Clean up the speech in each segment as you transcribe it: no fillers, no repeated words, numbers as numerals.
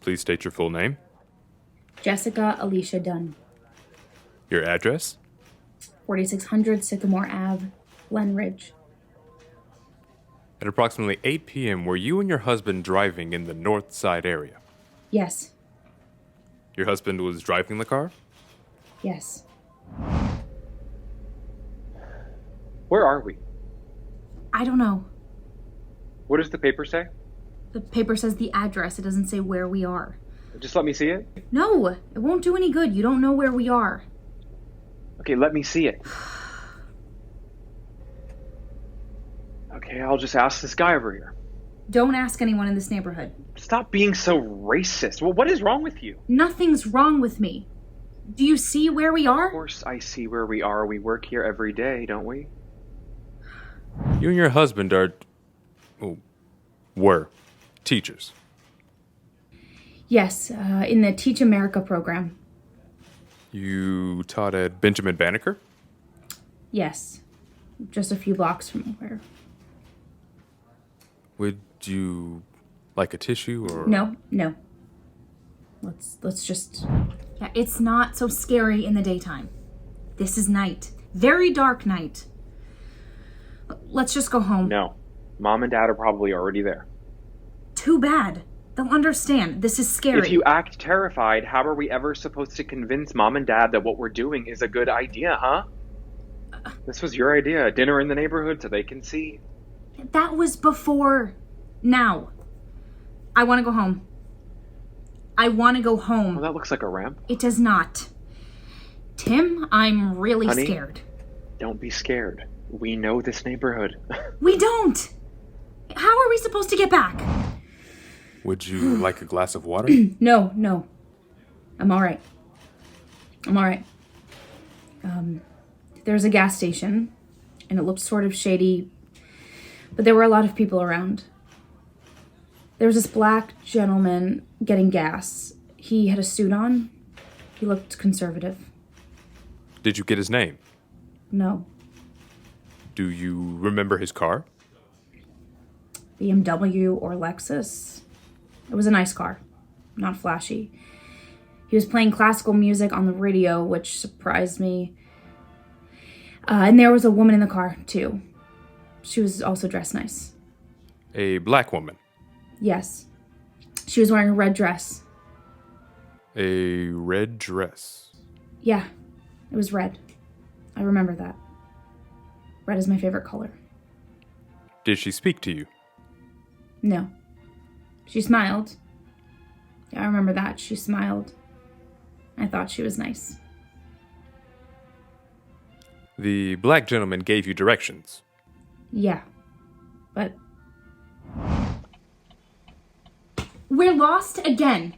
Please state your full name. Jessica Alicia Dunn. Your address? 4600 Sycamore Ave, Glen Ridge. At approximately 8 p.m., were you and your husband driving in the north side area? Yes. Your husband was driving the car? Yes. Where are we? I don't know. What does the paper say? The paper says the address. It doesn't say where we are. Just let me see it. No, it won't do any good. You don't know where we are. Okay, let me see it. Okay, I'll just ask this guy over here. Don't ask anyone in this neighborhood. Stop being so racist. Well, what is wrong with you? Nothing's wrong with me. Do you see where we are? Of course I see where we are. We work here every day, don't we? You and your husband were teachers. Yes, in the Teach America program. You taught at Benjamin Banneker? Yes, just a few blocks from where. Would you like a tissue or? No. Let's just. Yeah, it's not so scary in the daytime. This is night. Very dark night. Let's just go home. No. Mom and Dad are probably already there. Too bad. They'll understand. This is scary. If you act terrified, how are we ever supposed to convince Mom and Dad that what we're doing is a good idea, huh? This was your idea. Dinner in the neighborhood so they can see. That was before. Now. I want to go home. I want to go home. Oh, that looks like a ramp. It does not. Tim, I'm really Honey, scared. Don't be scared. We know this neighborhood. We don't. How are we supposed to get back? Would you like a glass of water? No. I'm all right. There's a gas station, and it looked sort of shady, but there were a lot of people around. There was this black gentleman getting gas. He had a suit on. He looked conservative. Did you get his name? No. Do you remember his car? BMW or Lexus. It was a nice car, not flashy. He was playing classical music on the radio, which surprised me. And there was a woman in the car, too. She was also dressed nice. A black woman? Yes. She was wearing a red dress. A red dress? Yeah, it was red. I remember that. Red is my favorite color. Did she speak to you? No. She smiled. Yeah, I remember that. She smiled. I thought she was nice. The black gentleman gave you directions? Yeah, but... We're lost again.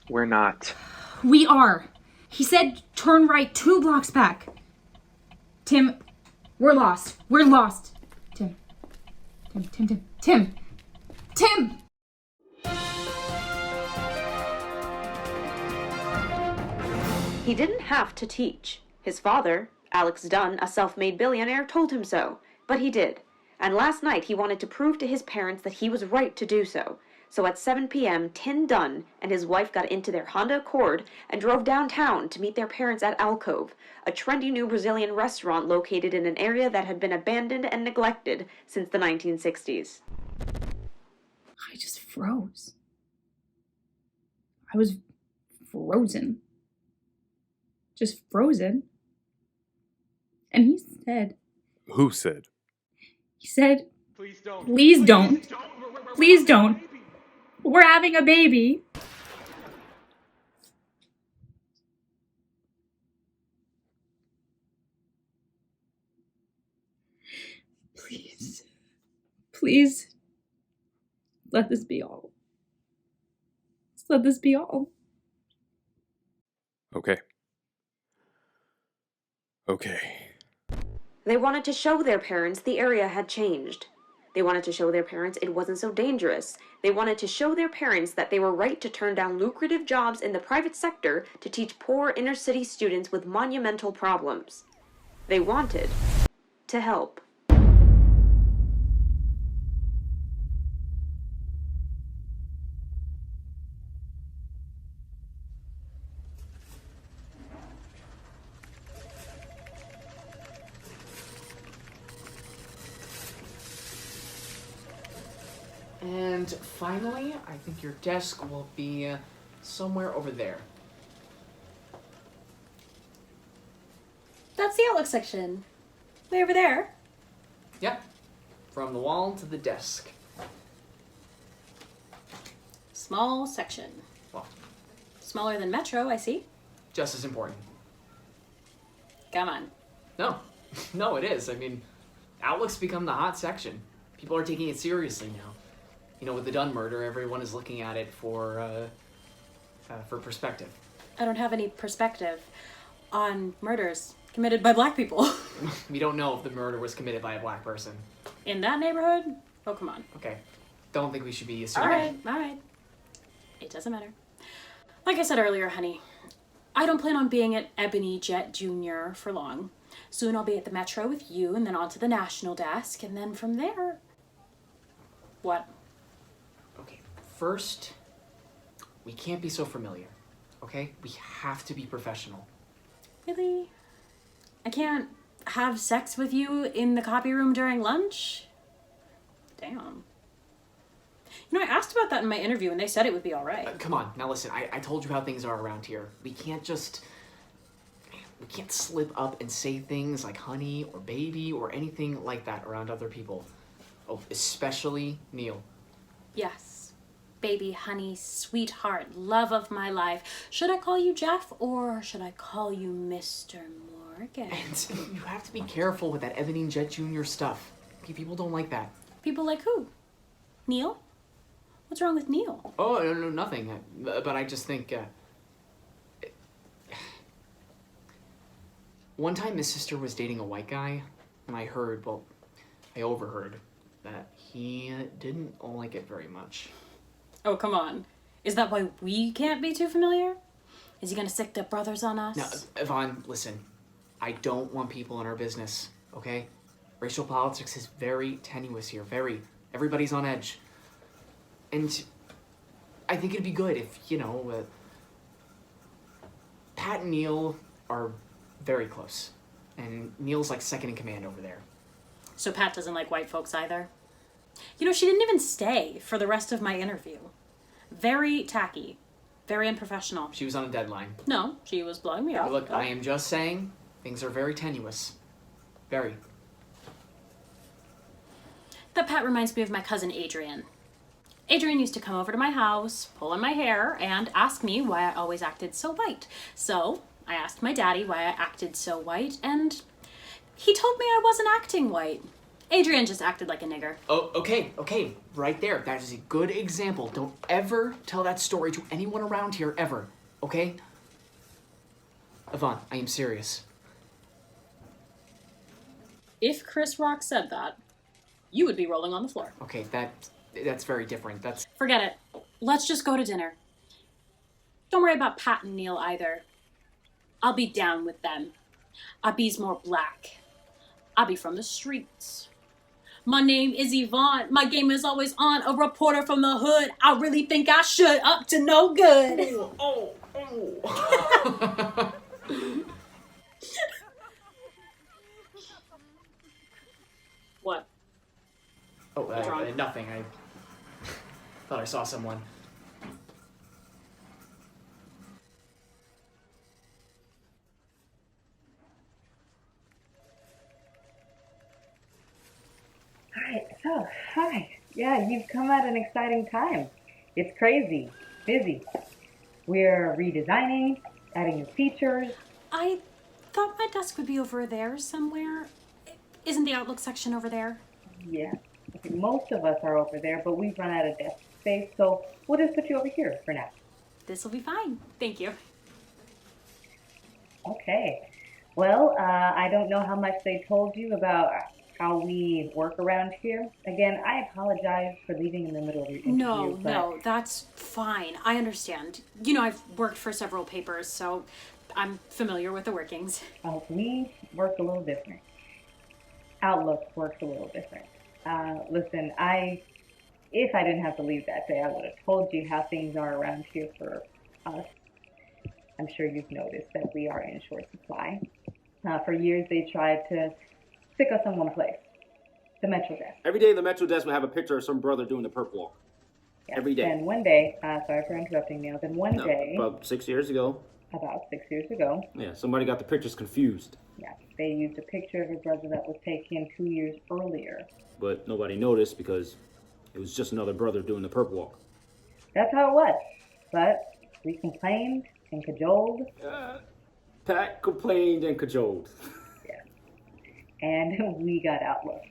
We're not. We are. He said turn right 2 blocks back. Tim, we're lost. We're lost. Tim. He didn't have to teach. His father, Alex Dunn, a self-made billionaire, told him so. But he did. And last night he wanted to prove to his parents that he was right to do so. So at 7 p.m., Tim Dunn and his wife got into their Honda Accord and drove downtown to meet their parents at Alcove, a trendy new Brazilian restaurant located in an area that had been abandoned and neglected since the 1960s. I just froze. I was frozen. Just frozen. And he said... Who said? He said, Please don't. Please don't. We're having a baby. Please. Let this be all. Just let this be all. Okay. They wanted to show their parents the area had changed. They wanted to show their parents it wasn't so dangerous. They wanted to show their parents that they were right to turn down lucrative jobs in the private sector to teach poor inner-city students with monumental problems. They wanted to help. And finally, I think your desk will be somewhere over there. That's the Outlook section. Way over there. Yep. From the wall to the desk. Small section. Well, Smaller than Metro, I see. just as important. Come on. No. No, it is. I mean, Outlook's become the hot section. People are taking it seriously now. You know, with the Dunn murder, everyone is looking at it for perspective. I don't have any perspective on murders committed by black people. We don't know if the murder was committed by a black person. In that neighborhood? Oh, come on. Okay. Don't think we should be assuming. All right. It doesn't matter. Like I said earlier, honey, I don't plan on being at Ebony Jet Jr. for long. Soon I'll be at the Metro with you, and then on to the National Desk, and then from there... What? Okay, first, we can't be so familiar, okay? We have to be professional. Really? I can't have sex with you in the copy room during lunch? Damn. You know, I asked about that in my interview, and they said it would be all right. Come on, now listen, I told you how things are around here. We can't slip up and say things like honey or baby or anything like that around other people. Oh, especially Neil. Yes. Baby, honey, sweetheart, love of my life. Should I call you Jeff, or should I call you Mr. Morgan? And you have to be careful with that Ebony Jet Jr. stuff. People don't like that. People like who? Neil? What's wrong with Neil? Oh, no, nothing. But I just think... One time his sister was dating a white guy, and I overheard that he didn't like it very much. Oh, come on. Is that why we can't be too familiar? Is he gonna stick the brothers on us? Now, Yvonne, listen. I don't want people in our business, okay? Racial politics is very tenuous here, everybody's on edge. And I think it'd be good if, Pat and Neil are very close. And Neil's like second in command over there. So Pat doesn't like white folks either? You know, she didn't even stay for the rest of my interview. Very tacky. Very unprofessional. She was on a deadline. No, she was blowing me off. Look, I am just saying, things are very tenuous. Very. That Pat reminds me of my cousin Adrian. Adrian used to come over to my house, pull on my hair, and ask me why I always acted so white. So, I asked my daddy why I acted so white, and he told me I wasn't acting white. Adrian just acted like a nigger. Oh, okay, right there. That is a good example. Don't ever tell that story to anyone around here, ever, okay? Yvonne, I am serious. If Chris Rock said that, you would be rolling on the floor. Okay, that's very different. Forget it. Let's just go to dinner. Don't worry about Pat and Neil either. I'll be down with them. I'll be's more black. I'll be from the streets. My name is Yvonne. My game is always on. A reporter from the hood. I really think I should. Up to no good. Oh. What? Oh, nothing. I thought I saw someone. Alright, so, hi. Yeah, you've come at an exciting time. It's crazy. Busy. We're redesigning, adding new features. I thought my desk would be over there somewhere. Isn't the Outlook section over there? Yeah, I think most of us are over there, but we've run out of desk space, so we'll just put you over here for now. This'll be fine. Thank you. Okay. Well, I don't know how much they told you about how we work around here. Again, I apologize for leaving in the middle of your interview. No, that's fine. I understand. You know, I've worked for several papers, so I'm familiar with the workings. We work a little different. Outlook works a little different. Listen, if I didn't have to leave that day, I would have told you how things are around here for us. I'm sure you've noticed that we are in short supply. For years, they tried to stick us in one place, the Metro Desk. Every day the Metro Desk would have a picture of some brother doing the perp walk. Yeah. Every day. Then one day, sorry for interrupting, Neil. Then one No, day, about 6 years ago. about 6 years ago, Yeah, somebody got the pictures confused. yeah, they used a picture of your brother that was taken 2 years earlier. But nobody noticed because it was just another brother doing the perp walk. That's how it was. But we complained and cajoled. Pat complained and cajoled. Yeah. And we got outlooked.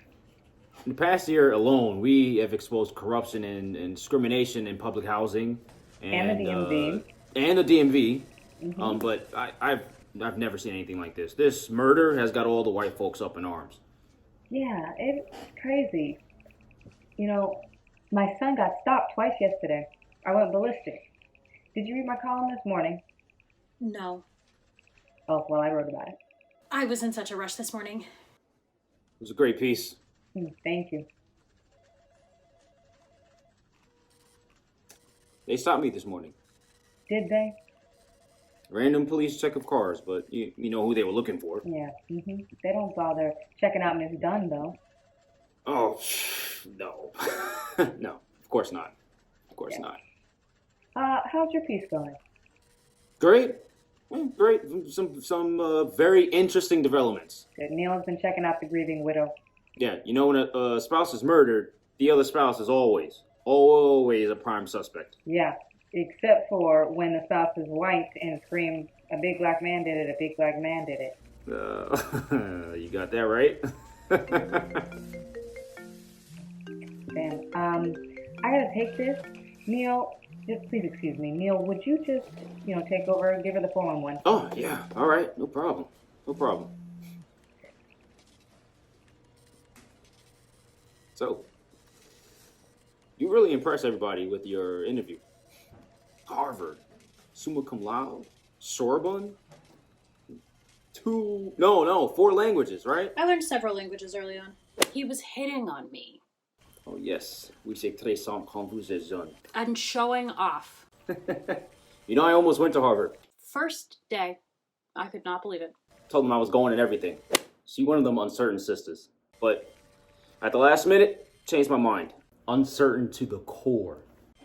In the past year alone, we have exposed corruption and discrimination in public housing. And the DMV. And the DMV. Mm-hmm. But I've never seen anything like this. This murder has got all the white folks up in arms. Yeah, it's crazy. You know, my son got stopped twice yesterday. I went ballistic. Did you read my column this morning? No. Oh, well, I wrote about it. I was in such a rush this morning. It was a great piece. Thank you. They stopped me this morning. Did they? Random police check of cars, but you know who they were looking for. Yeah. They don't bother checking out Miss Dunn, though. Oh, no. No, of course not. Of course not. How's your piece going? Great. Great. Some very interesting developments. Good. Neil has been checking out the grieving widow. Yeah, you know when a spouse is murdered, the other spouse is always a prime suspect. Yeah, except for when the spouse is white and screams, "A big black man did it, a big black man did it." You got that right? Then, I gotta take this. Neil, just please excuse me. Neil, would you just, take over and give her the 411? Oh, yeah. All right. No problem. No problem. So, you really impressed everybody with your interview. Harvard, summa cum laude, Sorbonne, 4 languages, right? I learned several languages early on. He was hitting on me. Oh, yes. We say très simple quand vous êtes jeune. And showing off. You know, I almost went to Harvard. First day. I could not believe it. Told them I was going and everything. See, one of them uncertain sisters. But at the last minute, changed my mind. Uncertain to the core.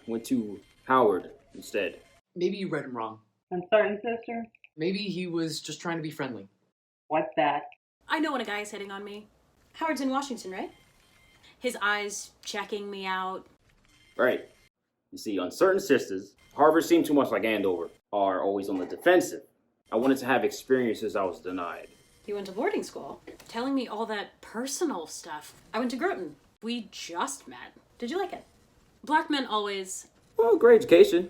Went to Howard instead. Maybe you read him wrong. Uncertain sister? Maybe he was just trying to be friendly. What's that? I know when a guy is hitting on me. Howard's in Washington, right? His eyes checking me out. Right. You see, uncertain sisters, Harvard seemed too much like Andover, are always on the defensive. I wanted to have experiences I was denied. You went to boarding school, telling me all that personal stuff. I went to Groton. We just met. Did you like it? Black men always... Well, great education.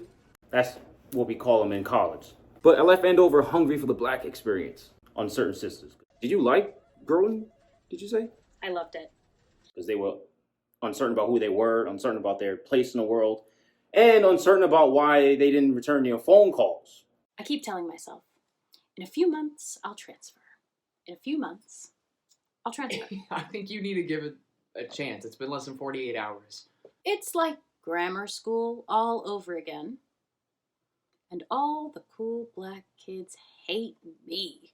That's what we call them in college. But I left Andover hungry for the black experience. Uncertain sisters. Did you like Groton, did you say? I loved it. Because they were uncertain about who they were, uncertain about their place in the world, and uncertain about why they didn't return your phone calls. I keep telling myself, in a few months, I'll transfer. In a few months, I'll transfer. I think you need to give it a chance. It's been less than 48 hours. It's like grammar school all over again. And all the cool black kids hate me.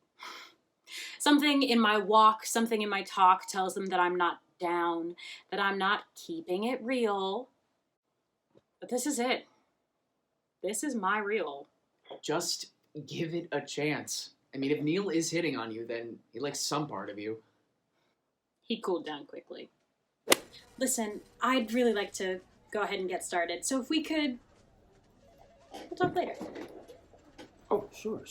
Something in my walk, something in my talk tells them that I'm not down, that I'm not keeping it real. But this is it. This is my real. Just give it a chance. I mean, if Neil is hitting on you, then he likes some part of you. He cooled down quickly. Listen, I'd really like to go ahead and get started. So if we could... We'll talk later. Oh, sure.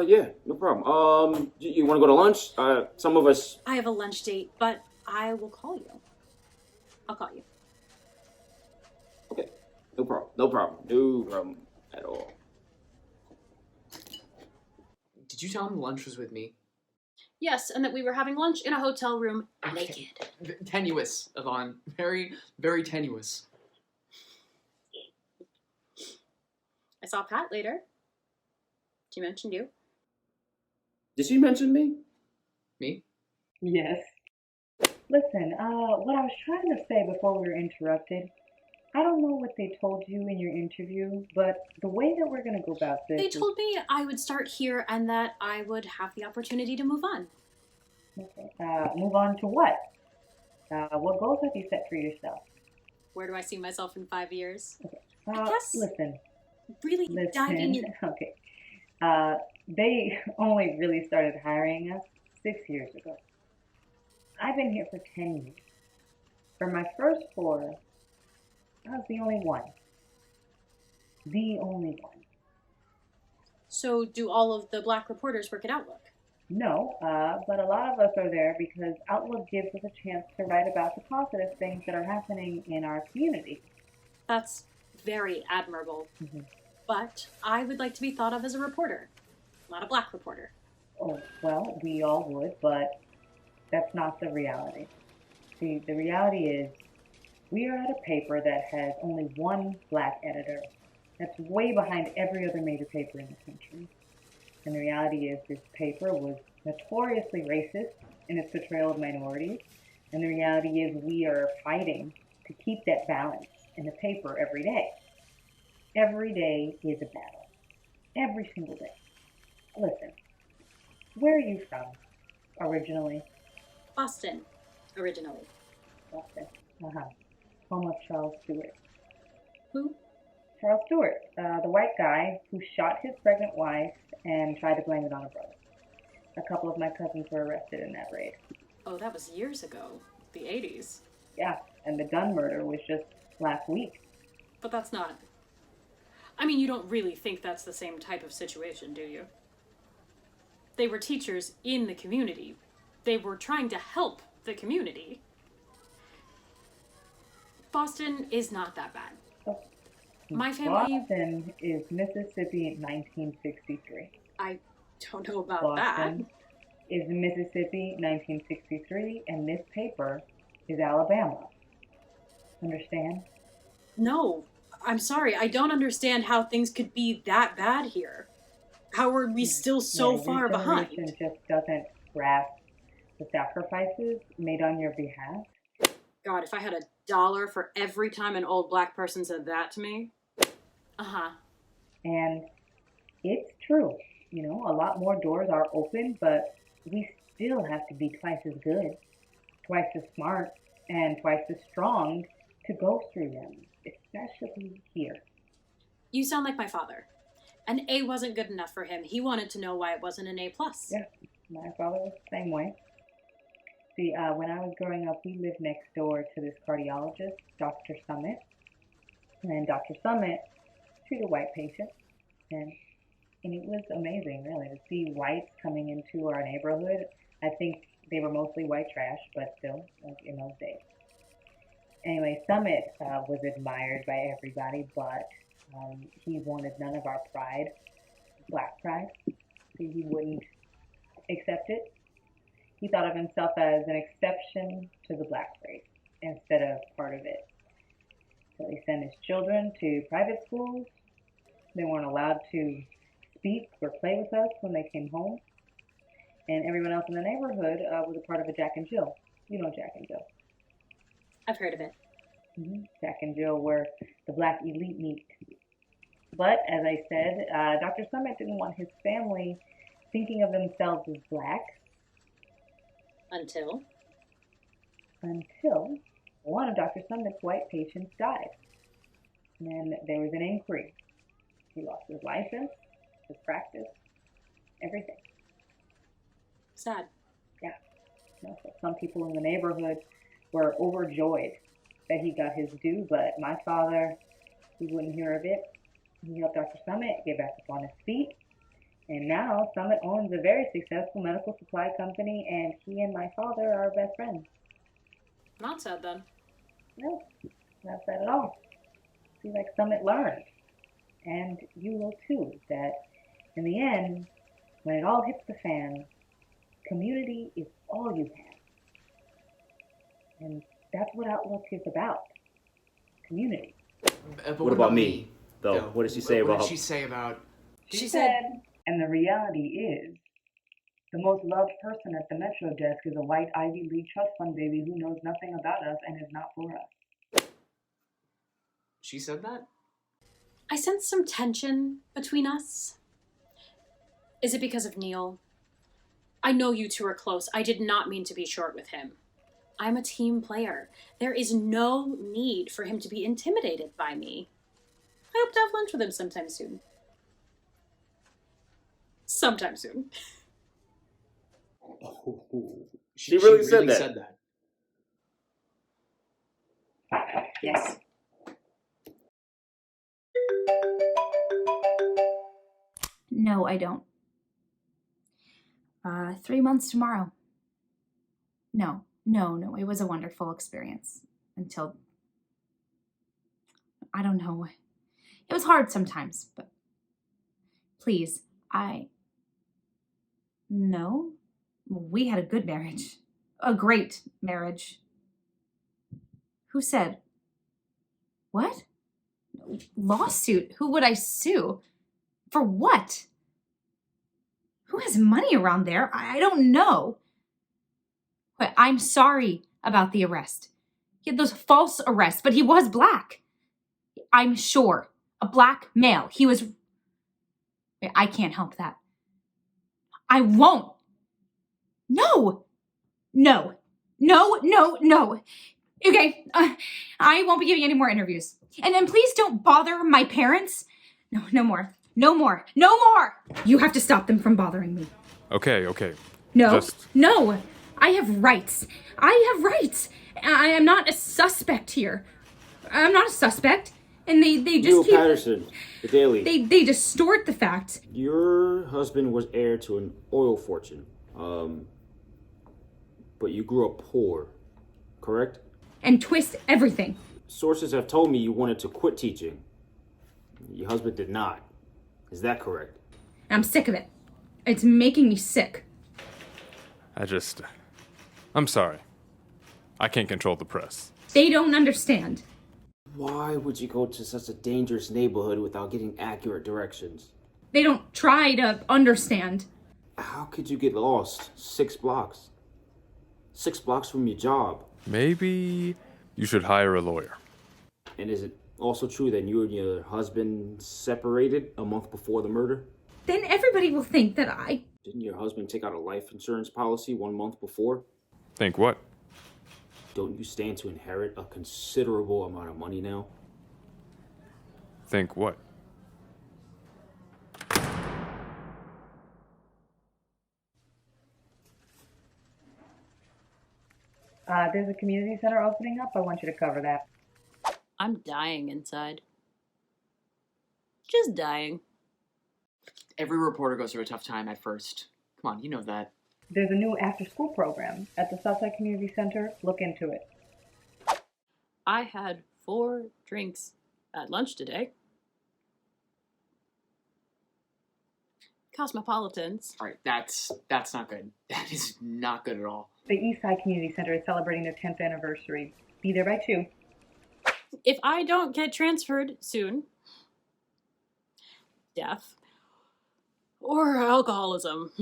Yeah, no problem. You want to go to lunch? Some of us... I have a lunch date, but I will call you. I'll call you. Okay, no problem at all. Did you tell him lunch was with me? Yes, and that we were having lunch in a hotel room naked. Tenuous, Yvonne. Very, very tenuous. I saw Pat later. She mentioned you. Did she mention me? Me? Yes. Listen, what I was trying to say before we were interrupted, I don't know what they told you in your interview, but the way that we're going to go about this... They told me I would start here and that I would have the opportunity to move on. Okay. Move on to what? What goals have you set for yourself? Where do I see myself in 5 years? I guess- Listen. Really diving in. Okay. They only really started hiring us 6 years ago. I've been here for 10 years. For my first 4, I was the only one. The only one. So do all of the black reporters work at Outlook? No, but a lot of us are there because Outlook gives us a chance to write about the positive things that are happening in our community. That's very admirable. Mhm. But I would like to be thought of as a reporter, not a black reporter. Oh, well, we all would, but that's not the reality. See, the reality is we are at a paper that has only one black editor. That's way behind every other major paper in the country. And the reality is this paper was notoriously racist in its portrayal of minorities. And the reality is we are fighting to keep that balance in the paper every day. Every day is a battle. Every single day. Listen, where are you from originally? Boston, originally. Boston. Home of Charles Stewart. Who? Charles Stewart, the white guy who shot his pregnant wife and tried to blame it on a brother. A couple of my cousins were arrested in that raid. Oh, that was years ago. The 80s. Yeah, and the Dunn murder was just last week. But that's not... I mean, you don't really think that's the same type of situation, do you? They were teachers in the community. They were trying to help the community. Boston is not that bad. My family... Boston is Mississippi 1963. I don't know about Boston is Mississippi 1963, and this paper is Alabama. Understand? No, I'm sorry. I don't understand how things could be that bad here. How are we still so far your behind? generation just doesn't grasp the sacrifices made on your behalf. God, if I had $1 for every time an old black person said that to me. Uh-huh. And it's true. You know, a lot more doors are open, but we still have to be twice as good, twice as smart, and twice as strong to go through them, especially here. You sound like my father. An A wasn't good enough for him. He wanted to know why it wasn't an A+. Yeah, my father was the same way. See, when I was growing up, we lived next door to this cardiologist, Dr. Summit. And Dr. Summit treated white patients. And it was amazing, really, to see whites coming into our neighborhood. I think they were mostly white trash, but still, like in those days. Anyway, Summit was admired by everybody, but he wanted none of our pride, black pride. So he wouldn't accept it. He thought of himself as an exception to the black race instead of part of it. So he sent his children to private schools. They weren't allowed to speak or play with us when they came home. And everyone else in the neighborhood was a part of a Jack and Jill. You know Jack and Jill. I've heard of it. Mm-hmm. Jack and Jill were the black elite meet. But, as I said, Dr. Summit didn't want his family thinking of themselves as black. Until one of Dr. Summit's white patients died. And there was an inquiry. He lost his license, his practice, everything. Sad. Yeah. So some people in the neighborhood were overjoyed that he got his due, but my father, he wouldn't hear of it. He helped Dr. Summit get back up on his feet. And now Summit owns a very successful medical supply company, and he and my father are best friends. Not sad, then. No, not sad at all. See, like Summit learned, and you will too, that in the end, when it all hits the fan, community is all you have. And that's what Outlook is about. Community. But What about me, though? What did she say about... What did she say about... She said, and the reality is, the most loved person at the Metro desk is a white Ivy League trust fund baby who knows nothing about us and is not for us. She said that? I sense some tension between us. Is it because of Neil? I know you two are close. I did not mean to be short with him. I'm a team player. There is no need for him to be intimidated by me. I hope to have lunch with him sometime soon. Sometime soon. Oh, she really said that. Yes. No, I don't. 3 months tomorrow. No. It was a wonderful experience until, I don't know. It was hard sometimes, but please, no. We had a good marriage. A great marriage. Who said? What? Lawsuit? Who would I sue? For what? Who has money around there? I don't know. But I'm sorry about the arrest. He had those false arrests, but he was black. I'm sure. A black male. He was... I can't help that. I won't. No. Okay, I won't be giving any more interviews. And then please don't bother my parents. No more. You have to stop them from bothering me. Okay. No. I have rights. I am not a suspect here. I'm not a suspect. And they just Neil keep... Patterson, The Daily. They distort the facts. Your husband was heir to an oil fortune. But you grew up poor, correct? And twist everything. Sources have told me you wanted to quit teaching. Your husband did not. Is that correct? I'm sick of it. It's making me sick. I'm sorry. I can't control the press. They don't understand. Why would you go to such a dangerous neighborhood without getting accurate directions? They don't try to understand. How could you get lost 6 blocks? 6 blocks from your job. Maybe you should hire a lawyer. And is it also true that you and your husband separated a month before the murder? Then everybody will think that Didn't your husband take out a life insurance policy 1 month before? Think what? Don't you stand to inherit a considerable amount of money now? Think what? There's a community center opening up. I want you to cover that. I'm dying inside. Just dying. Every reporter goes through a tough time at first. Come on, you know that. There's a new after-school program at the Southside Community Center. Look into it. I had 4 drinks at lunch today. Cosmopolitans. All right, that's not good. That is not good at all. The Eastside Community Center is celebrating their 10th anniversary. Be there by 2. If I don't get transferred soon, death or alcoholism.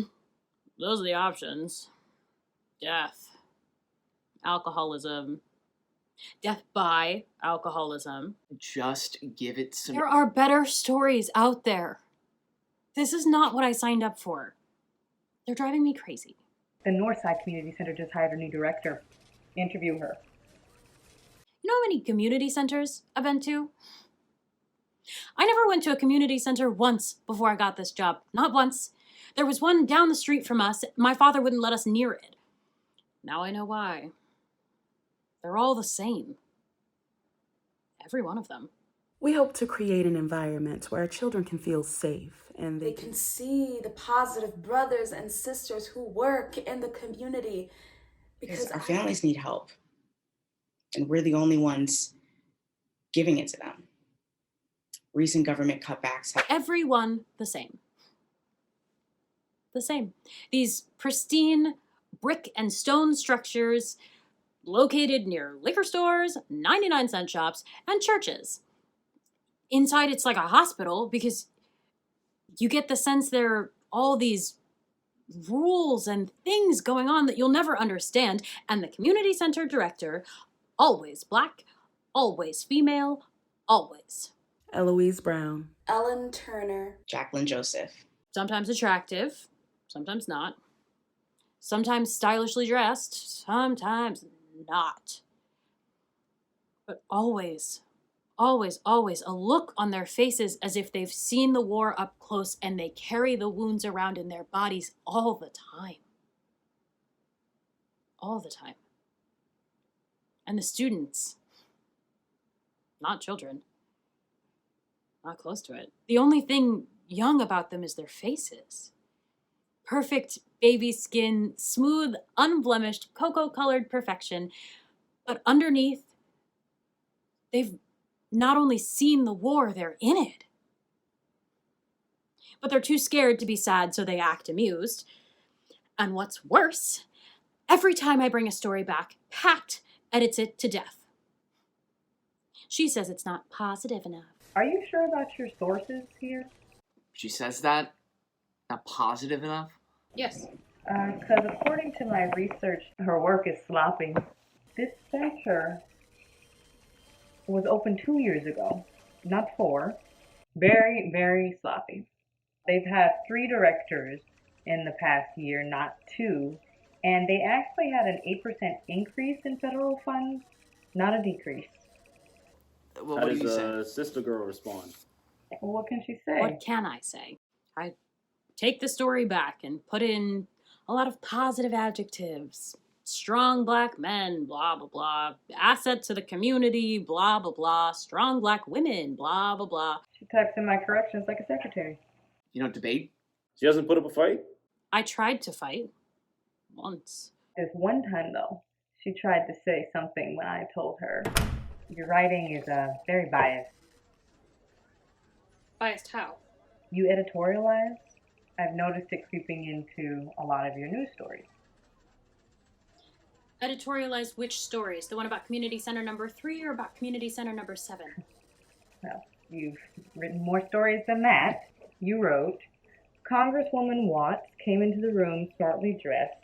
Those are the options. Death, alcoholism, death by alcoholism. Just give it some... There are better stories out there. This is not what I signed up for. They're driving me crazy. The Northside Community Center just hired a new director. Interview her. You know how many community centers I've been to? I never went to a community center once before I got this job. Not once. There was one down the street from us. My father wouldn't let us near it. Now I know why. They're all the same. Every one of them. We hope to create an environment where our children can feel safe and they can see the positive brothers and sisters who work in the community. Because our families need help. And we're the only ones giving it to them. Recent government cutbacks have... Everyone the same. The same. These pristine brick and stone structures located near liquor stores, 99-cent shops, and churches. Inside it's like a hospital because you get the sense there are all these rules and things going on that you'll never understand. And the community center director, always black, always female, always. Eloise Brown. Ellen Turner. Jacqueline Joseph. Sometimes attractive, sometimes not. Sometimes stylishly dressed, sometimes not. But always, always, always a look on their faces as if they've seen the war up close and they carry the wounds around in their bodies all the time. All the time. And the students, not children, not close to it. The only thing young about them is their faces. Perfect baby skin, smooth, unblemished, cocoa-colored perfection. But underneath, they've not only seen the war, they're in it. But they're too scared to be sad, so they act amused. And what's worse, every time I bring a story back, Pat edits it to death. She says it's not positive enough. Are you sure about your sources here? She says that? Not positive enough? Yes. Because according to my research, her work is sloppy. This center was opened 2 years ago, not 4. Very, very sloppy. They've had 3 directors in the past year, not 2. And they actually had an 8% increase in federal funds, not a decrease. Well, How what do you does say? Sister Girl respond? Well, what can she say? What can I say? I take the story back and put in a lot of positive adjectives. Strong black men, blah, blah, blah. Asset to the community, blah, blah, blah. Strong black women, blah, blah, blah. She types in my corrections like a secretary. You don't debate? She doesn't put up a fight? I tried to fight. Once. There's one time, though, she tried to say something when I told her, your writing is very biased. Biased how? You editorialize. I've noticed it creeping into a lot of your news stories. Editorialize which stories? The one about Community Center number 3 or about Community Center number 7? Well, you've written more stories than that. You wrote, Congresswoman Watts came into the room smartly dressed,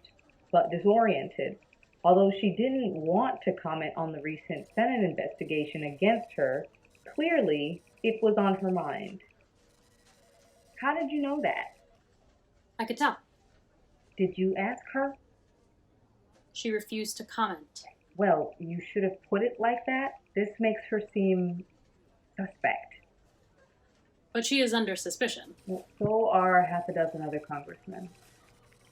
but disoriented. Although she didn't want to comment on the recent Senate investigation against her, clearly it was on her mind. How did you know that? I could tell. Did you ask her? She refused to comment. Well, you should have put it like that. This makes her seem suspect. But she is under suspicion. Well, so are half a dozen other congressmen.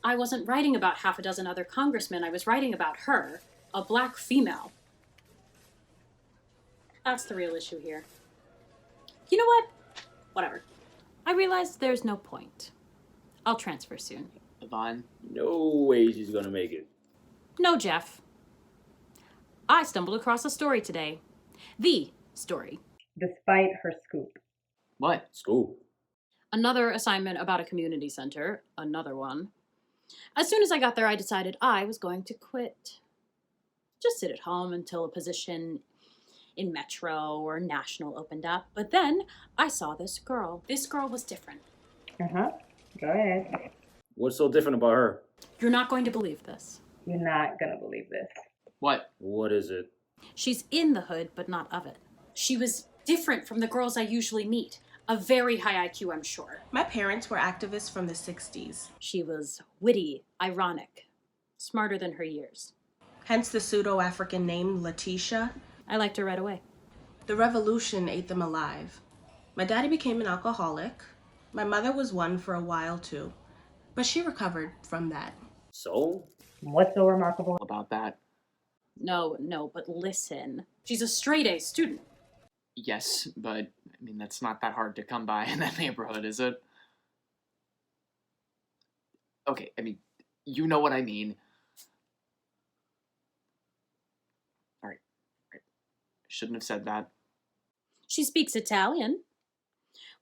I wasn't writing about half a dozen other congressmen. I was writing about her, a black female. That's the real issue here. You know what? Whatever. I realized there's no point. I'll transfer soon. Yvonne? No way she's gonna make it. No, Jeff. I stumbled across a story today. The story. Despite her scoop. What? School. Another assignment about a community center. Another one. As soon as I got there, I decided I was going to quit. Just sit at home until a position in Metro or National opened up. But then I saw this girl. This girl was different. Go ahead. What's so different about her? You're not going to believe this. You're not gonna believe this. What? What is it? She's in the hood, but not of it. She was different from the girls I usually meet. A very high IQ, I'm sure. My parents were activists from the 60s. She was witty, ironic, smarter than her years. Hence the pseudo-African name Letitia. I liked her right away. The revolution ate them alive. My daddy became an alcoholic. My mother was one for a while too, but she recovered from that. So? What's so remarkable About that? No, but listen. She's a straight-A student. Yes, but, I mean, that's not that hard to come by in that neighborhood, is it? Okay, I mean, you know what I mean. Alright. Shouldn't have said that. She speaks Italian.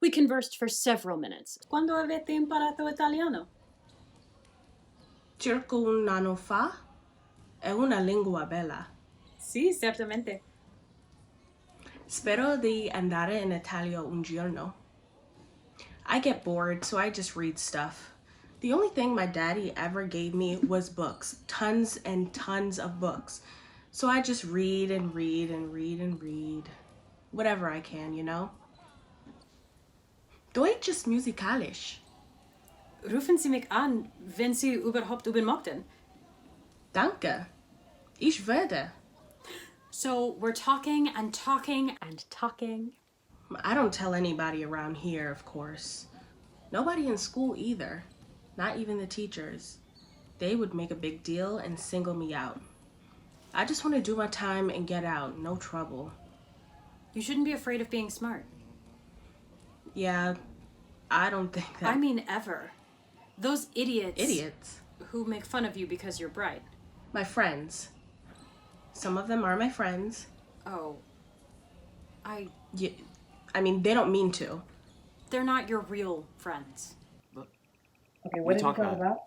We conversed for several minutes. Quando avete imparato italiano? Circa un anno fa è una lingua bella. Sì, certamente. Spero di andare in Italia un giorno. I get bored, so I just read stuff. The only thing my daddy ever gave me was books. Tons and tons of books. So I just read and read and read and read. Whatever I can, you know? Deutsch ist musikalisch. Rufen Sie mich an, wenn Sie überhaupt üben möchten. Danke. Ich werde. So we're talking and talking and talking. I don't tell anybody around here, of course. Nobody in school either. Not even the teachers. They would make a big deal and single me out. I just want to do my time and get out. No trouble. You shouldn't be afraid of being smart. Yeah, I don't think that... I mean, ever. Those idiots... Idiots? Who make fun of you because you're bright. My friends. Some of them are my friends. Oh. Yeah, I mean, they don't mean to. They're not your real friends. Okay, what did you talk about?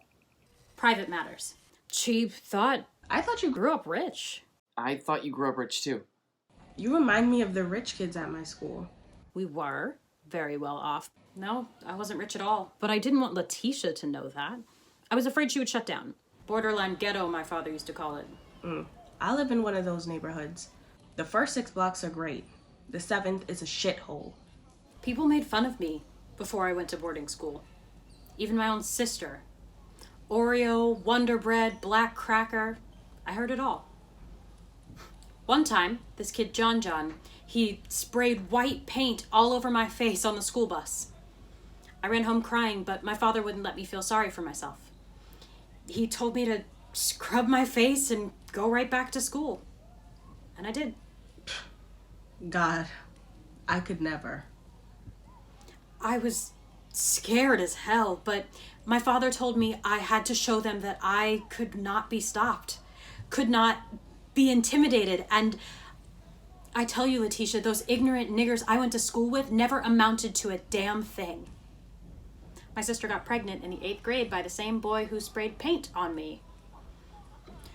Private matters. Cheap thought. I thought you grew up rich. I thought you grew up rich too. You remind me of the rich kids at my school. We were very well off. No, I wasn't rich at all. But I didn't want Letitia to know that. I was afraid she would shut down. Borderline ghetto, my father used to call it. I live in one of those neighborhoods. The first 6 blocks are great. The 7th is a shithole. People made fun of me before I went to boarding school. Even my own sister. Oreo, Wonder Bread, Black Cracker. I heard it all. One time, this kid John, he sprayed white paint all over my face on the school bus. I ran home crying, but my father wouldn't let me feel sorry for myself. He told me to scrub my face and go right back to school. And I did. God, I could never. I was scared as hell, but my father told me I had to show them that I could not be stopped, could not be intimidated. And I tell you, Letitia, those ignorant niggers I went to school with never amounted to a damn thing. My sister got pregnant in the 8th grade by the same boy who sprayed paint on me.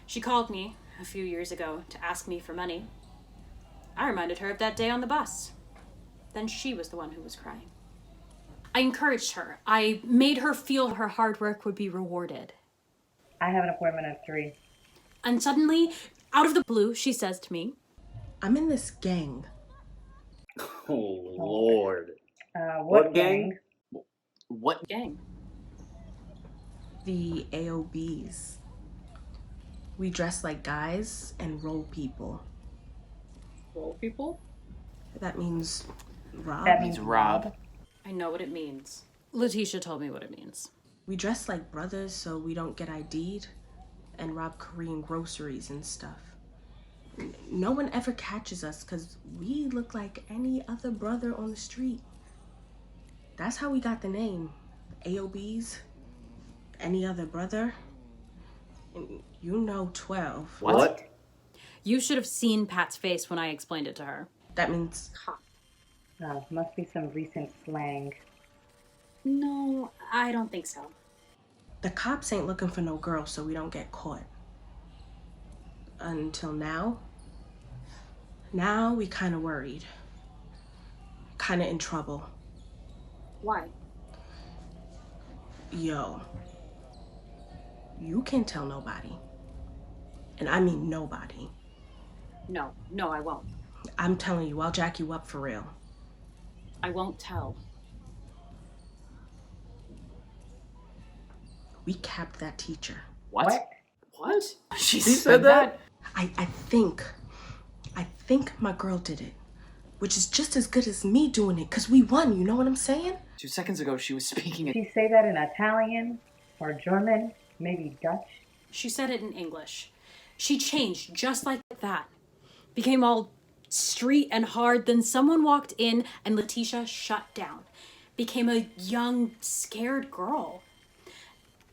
She called me a few years ago to ask me for money. I reminded her of that day on the bus. Then she was the one who was crying. I encouraged her. I made her feel her hard work would be rewarded. I have an appointment at 3. And suddenly, out of the blue, she says to me, I'm in this gang. Oh, Lord. What gang? What gang? The AOBs. We dress like guys and roll people. Roll people? That means rob. That means rob. I know what it means. Letitia told me what it means. We dress like brothers so we don't get ID'd and rob Korean groceries and stuff. No one ever catches us because we look like any other brother on the street. That's how we got the name. AOBs, any other brother. And you know 12. What? You should have seen Pat's face when I explained it to her. That means cop. Must be some recent slang. No, I don't think so. the cops ain't looking for no girl so we don't get caught. Until now. Now we kind of worried. Kind of in trouble. Why? Yo. You can't tell nobody. And I mean nobody. No, I won't. I'm telling you, I'll jack you up for real. I won't tell. We capped that teacher. What? She said that? I think my girl did it. Which is just as good as me doing it, because we won, you know what I'm saying? 2 seconds ago, she was speaking Did in... she say that in Italian or German, maybe Dutch? She said it in English. She changed just like that. Became all street and hard. Then someone walked in and Letitia shut down. Became a young, scared girl.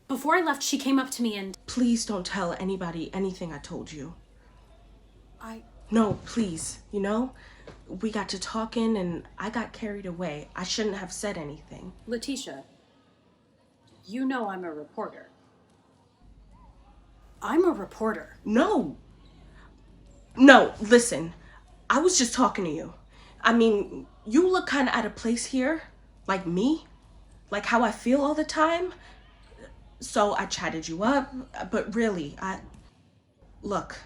Before I left, she came up to me and... Please don't tell anybody anything I told you. No, please, you know? We got to talking and I got carried away. I shouldn't have said anything. Letitia, you know I'm a reporter. I'm a reporter. No, listen. I was just talking to you. I mean, you look kind of out of place here. Like me. Like how I feel all the time. So I chatted you up. But really, Look,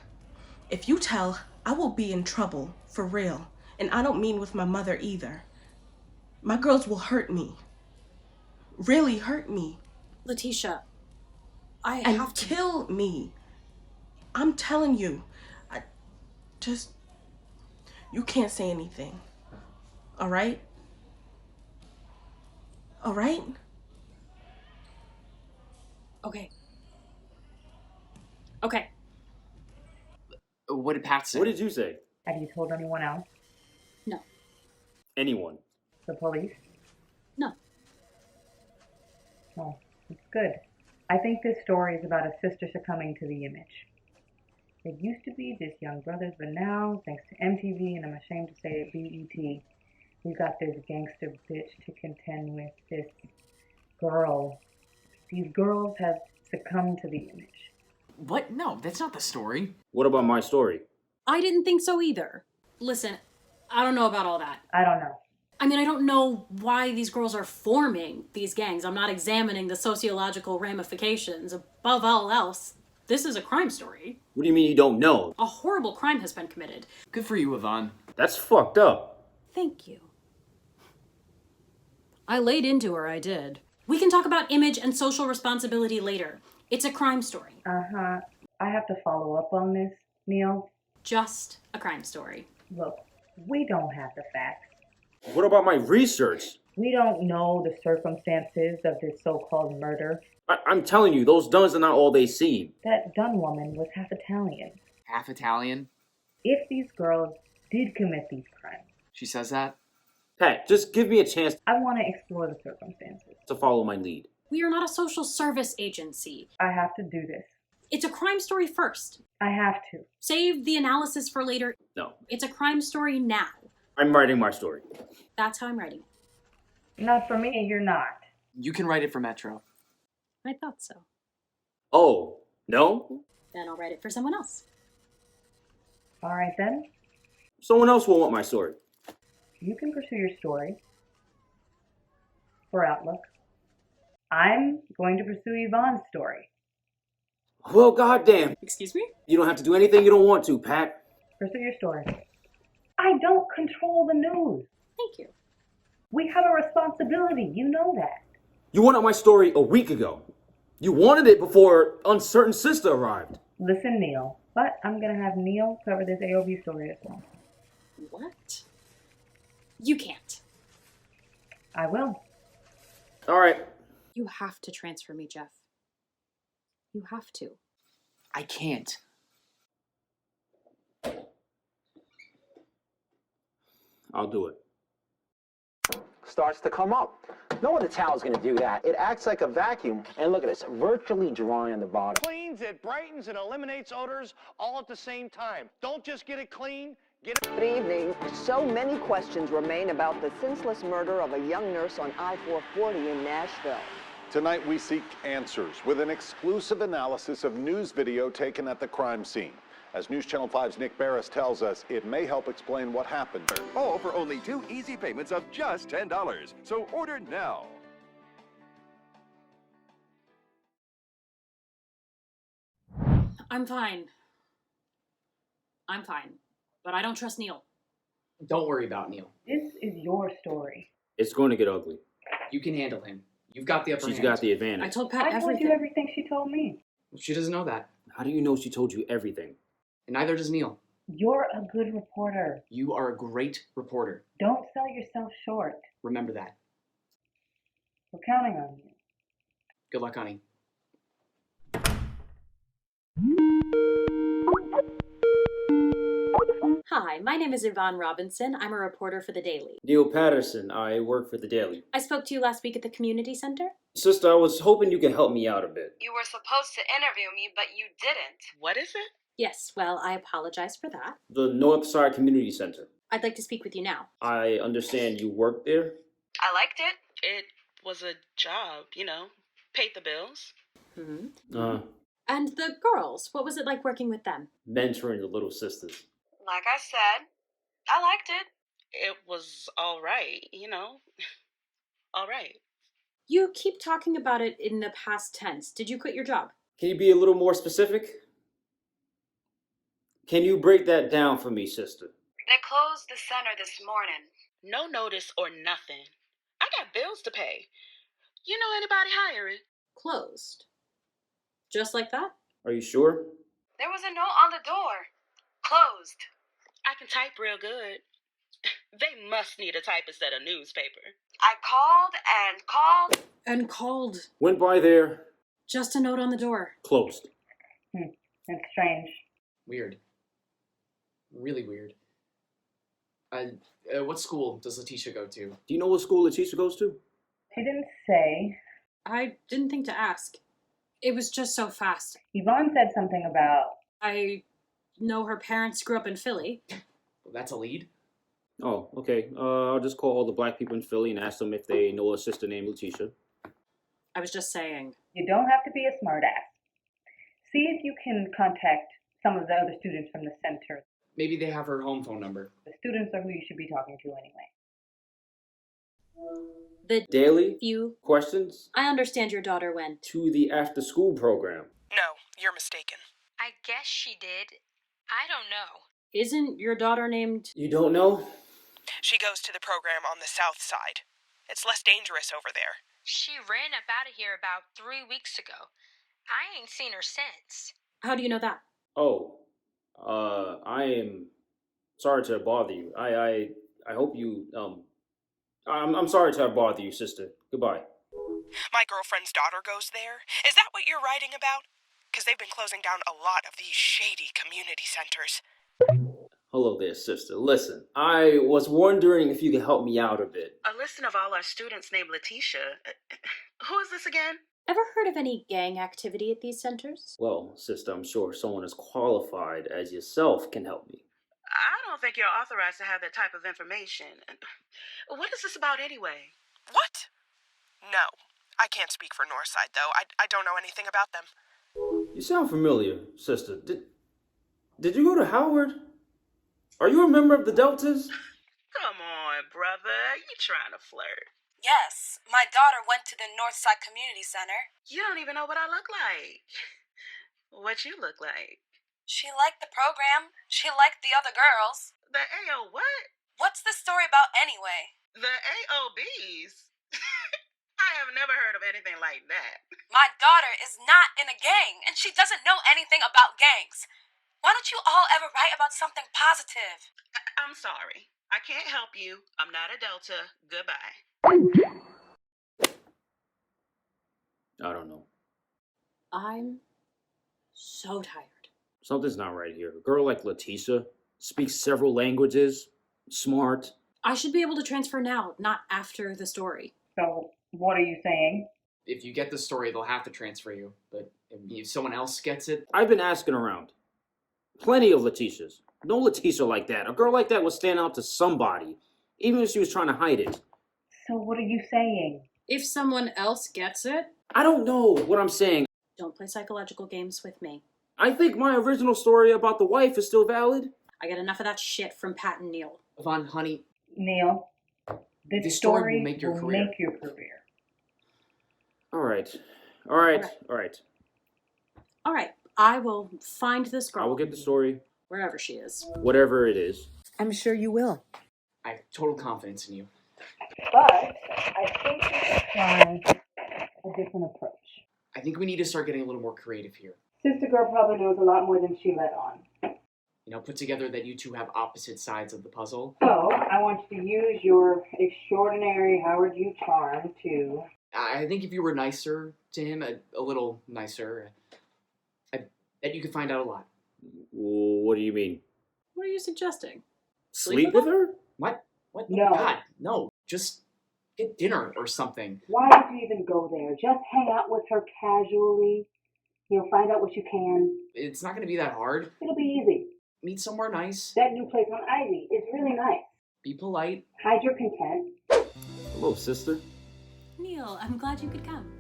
if you tell, I will be in trouble. For real. And I don't mean with my mother either. My girls will hurt me. Really hurt me. Letitia, I And have to... kill me. I'm telling you, Just, you can't say anything. All right? All right? Okay. Okay. What did Pat say? What did you say? Have you told anyone else? No. Anyone? The police? No. Oh, it's good. I think this story is about a sister succumbing to the image. It used to be just young brothers, but now, thanks to MTV, and I'm ashamed to say it, BET, we've got this gangster bitch to contend with, this girl. These girls have succumbed to the image. What? No, that's not the story. What about my story? I didn't think so either. Listen, I don't know about all that. I don't know. I mean, I don't know why these girls are forming these gangs. I'm not examining the sociological ramifications. Above all else, this is a crime story. What do you mean you don't know? A horrible crime has been committed. Good for you, Yvonne. That's fucked up. Thank you. I laid into her, I did. We can talk about image and social responsibility later. It's a crime story. Uh-huh. I have to follow up on this, Neil. Just a crime story. Look, we don't have the facts. What about my research? We don't know the circumstances of this so-called murder. I'm telling you, those Duns are not all they seem. That Dunn woman was half Italian. Half Italian? If these girls did commit these crimes, She says that? Pat, just give me a chance I want to explore the circumstances. to follow my lead. We are not a social service agency. I have to do this. It's a crime story first. I have to. Save the analysis for later. No, It's a crime story now. I'm writing my story. That's how I'm writing. Not for me, you're not. You can write it for Metro. I thought so. Oh, no? Then I'll write it for someone else. All right then, Someone else will want my story. you can pursue your story for Outlook. I'm going to pursue Yvonne's story. Well, goddamn. Excuse me? You don't have to do anything you don't want to, Pat. Pursue your story. I don't control the news. Thank you. We have a responsibility. You know that. You wanted my story a week ago. You wanted it before Uncertain Sister arrived. Listen, Neil. But I'm going to have Neil cover this AOB story as well. What? You can't. I will. All right. You have to transfer me, Jeff. You have to. I can't. I'll do it. Starts to come up. No other towel's gonna do that. It acts like a vacuum, and look at this, virtually dry on the bottom. Cleans, it brightens, and eliminates odors all at the same time. Don't just get it clean, get it... Good evening. So many questions remain about the senseless murder of a young nurse on I-440 in Nashville. Tonight we seek answers with an exclusive analysis of news video taken at the crime scene. As News Channel 5's Nick Barris tells us, it may help explain what happened. All for only 2 easy payments of just $10. So order now. I'm fine. I'm fine. But I don't trust Neil. Don't worry about Neil. This is your story. It's going to get ugly. You can handle him. You've got the upper hand. She's got the advantage. I told Pat I told you everything she told me. She doesn't know that. How do you know she told you everything? And neither does Neil. You're a good reporter. You are a great reporter. Don't sell yourself short. Remember that. We're counting on you. Good luck, honey. Hi, my name is Yvonne Robinson. I'm a reporter for The Daily. Neil Patterson. I work for The Daily. I spoke to you last week at the community center. Sister, I was hoping you could help me out a bit. You were supposed to interview me, but you didn't. What is it? Yes, well, I apologize for that. The Northside Community Center. I'd like to speak with you now. I understand you work there? I liked it. It was a job, paid the bills. Mm-hmm. And the girls, what was it like working with them? Mentoring the little sisters. Like I said, I liked it. It was all right, all right. You keep talking about it in the past tense. Did you quit your job? Can you be a little more specific? Can you break that down for me, sister? They closed the center this morning. No notice or nothing. I got bills to pay. You know anybody hiring? Closed. Just like that? Are you sure? There was a note on the door. Closed. I can type real good. They must need a typist at a newspaper. I called and called. And called. Went by there, Just a note on the door. closed. That's strange. Weird. Really weird. What school does Letitia go to? Do you know what school Letitia goes to? She didn't say. I didn't think to ask. It was just so fast. Yvonne said something about. I know her parents grew up in Philly. Well, that's a lead. Oh, okay. I'll just call all the black people in Philly and ask them if they know a sister named Letitia. I was just saying. You don't have to be a smartass. See if you can contact some of the other students from the center. Maybe they have her home phone number. The students are who you should be talking to anyway. The Daily few questions I understand your daughter went to the after-school program. No, you're mistaken. I guess she did. I don't know. Isn't your daughter named... You don't know? She goes to the program on the south side. It's less dangerous over there. She ran up out of here about 3 weeks ago. I ain't seen her since. How do you know that? Oh, I am sorry to bother you. I hope you, I'm sorry to bother you, sister. Goodbye. My girlfriend's daughter goes there. Is that what you're writing about? Because they've been closing down a lot of these shady community centers. Hello there, sister. Listen, I was wondering if you could help me out a bit. A listing of all our students named Letitia. Who is this again? Ever heard of any gang activity at these centers? Well, sister, I'm sure someone as qualified as yourself can help me. I don't think you're authorized to have that type of information. What is this about anyway? What? No, I can't speak for Northside, though. I don't know anything about them. You sound familiar, sister. Did you go to Howard? Are you a member of the Deltas? Come on, brother. You trying to flirt. Yes, my daughter went to the Northside Community Center. You don't even know what I look like. What you look like. She liked the program. She liked the other girls. The AO what? What's the story about anyway? The AOBs? I have never heard of anything like that. My daughter is not in a gang, and she doesn't know anything about gangs. Why don't you all ever write about something positive? I'm sorry. I can't help you. I'm not a Delta. Goodbye. I don't know. I'm so tired. Something's not right here. A girl like Letitia speaks several languages, smart. I should be able to transfer now, not after the story. So, what are you saying? If you get the story, they'll have to transfer you. But if someone else gets it... I've been asking around. Plenty of Letitias. No Letitia like that. A girl like that would stand out to somebody, even if she was trying to hide it. So what are you saying? If someone else gets it... I don't know what I'm saying. Don't play psychological games with me. I think my original story about the wife is still valid. I get enough of that shit from Pat and Neil. Yvonne, honey... Neil, this story will make your career. All right. All right, I will find this girl. I will get the story. Wherever she is. Whatever it is. I'm sure you will. I have total confidence in you. But I think we should try a different approach. I think we need to start getting a little more creative here. Sister girl probably knows a lot more than she let on. You know, put together that you two have opposite sides of the puzzle. So, I want you to use your extraordinary Howard U charm to... I think if you were nicer to him, a little nicer, I bet you could find out a lot. What do you mean? What are you suggesting? Sleep with her? What? What? No. Oh, God, no. Just get dinner or something. Why did you even go there? Just hang out with her casually. You'll find out what you can. It's not going to be that hard. It'll be easy. Meet somewhere nice. That new place on Ivy is really nice. Be polite. Hide your content. Hello, sister. Neil, I'm glad you could come.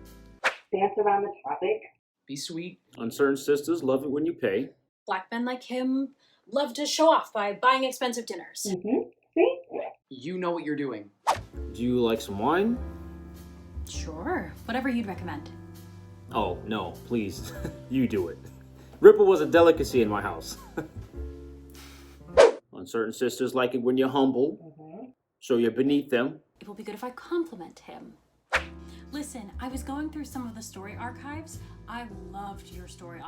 Dance around the topic. Be sweet. Uncertain sisters love it when you pay. Black men like him love to show off by buying expensive dinners. Mm-hmm. See? You know what you're doing. Do you like some wine? Sure, whatever you'd recommend. Oh, no, please. You do it. Ripple was a delicacy in my house. Uncertain sisters like it when you're humble, so you're beneath them. It will be good if I compliment him. Listen, I was going through some of the story archives. I loved your story.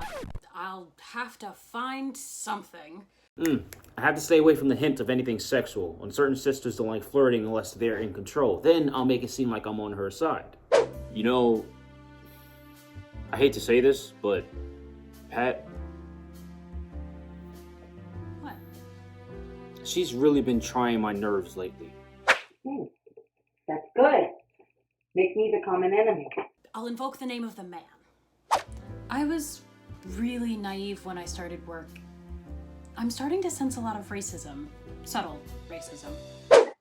I'll have to find something. I have to stay away from the hint of anything sexual. Uncertain sisters don't like flirting unless they're in control. Then I'll make it seem like I'm on her side. You know, I hate to say this, but Pat... What? She's really been trying my nerves lately. That's good. Make me the common enemy. I'll invoke the name of the man. I was really naive when I started work. I'm starting to sense a lot of racism. Subtle racism.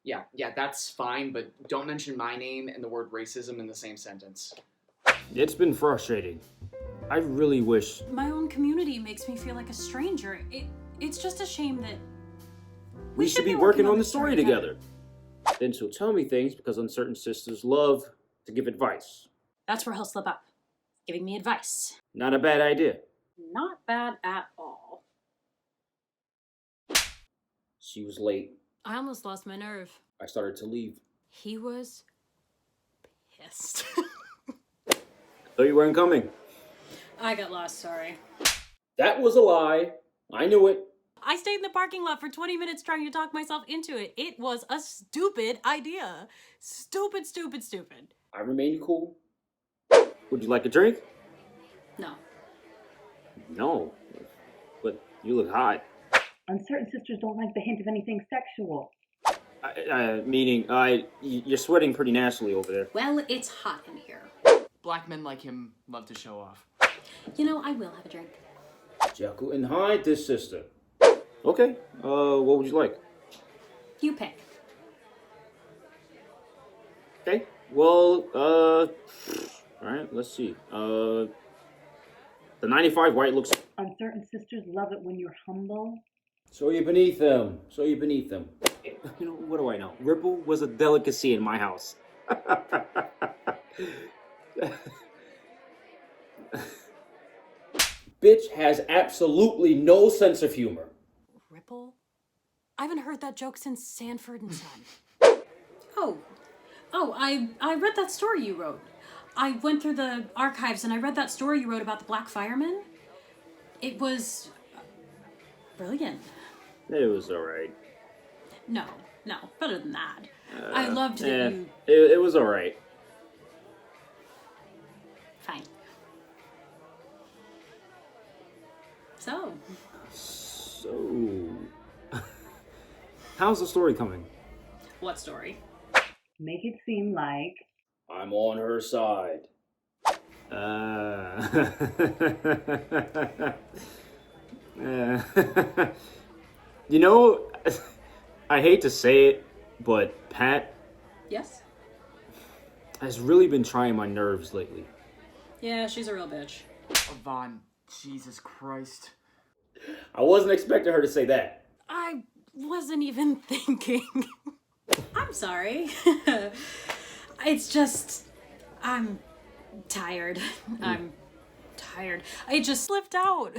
Yeah, that's fine, but don't mention my name and the word racism in the same sentence. It's been frustrating. I really wish... My own community makes me feel like a stranger. It's just a shame that... We should be working on the story together. Then she'll tell me things because uncertain sisters love to give advice. That's where he'll slip up. Giving me advice. Not a bad idea. Not bad at all. She was late. I almost lost my nerve. I started to leave. He was pissed. So you weren't coming. I got lost, sorry. That was a lie. I knew it. I stayed in the parking lot for 20 minutes trying to talk myself into it. It was a stupid idea. Stupid. I remained cool. Would you like a drink? No. No. But you look hot. Uncertain sisters don't like the hint of anything sexual. Meaning, you're sweating pretty naturally over there. Well, it's hot in here. Black men like him love to show off. You know, I will have a drink. Jekyll and Hyde, this sister. Okay, what would you like? You pick. Okay, well, alright, let's see. The 95 white looks... Uncertain sisters love it when you're humble. Show you beneath them. Show you beneath them. You know, what do I know? Ripple was a delicacy in my house. Bitch has absolutely no sense of humor. Ripple? I haven't heard that joke since Sanford and Son. I read that story you wrote. I went through the archives and I read that story you wrote about the Black Fireman. It was brilliant. It was alright. No, better than that. I loved that you... It was alright. Fine. So, how's the story coming? what story? Make it seem like... I'm on her side. You know, I hate to say it, but Pat Yes? has really been trying my nerves lately. Yeah, she's a real bitch. Vaughn, Jesus Christ. I wasn't expecting her to say that. I wasn't even thinking. I'm sorry. It's just... I'm tired. I'm tired. I just slipped out.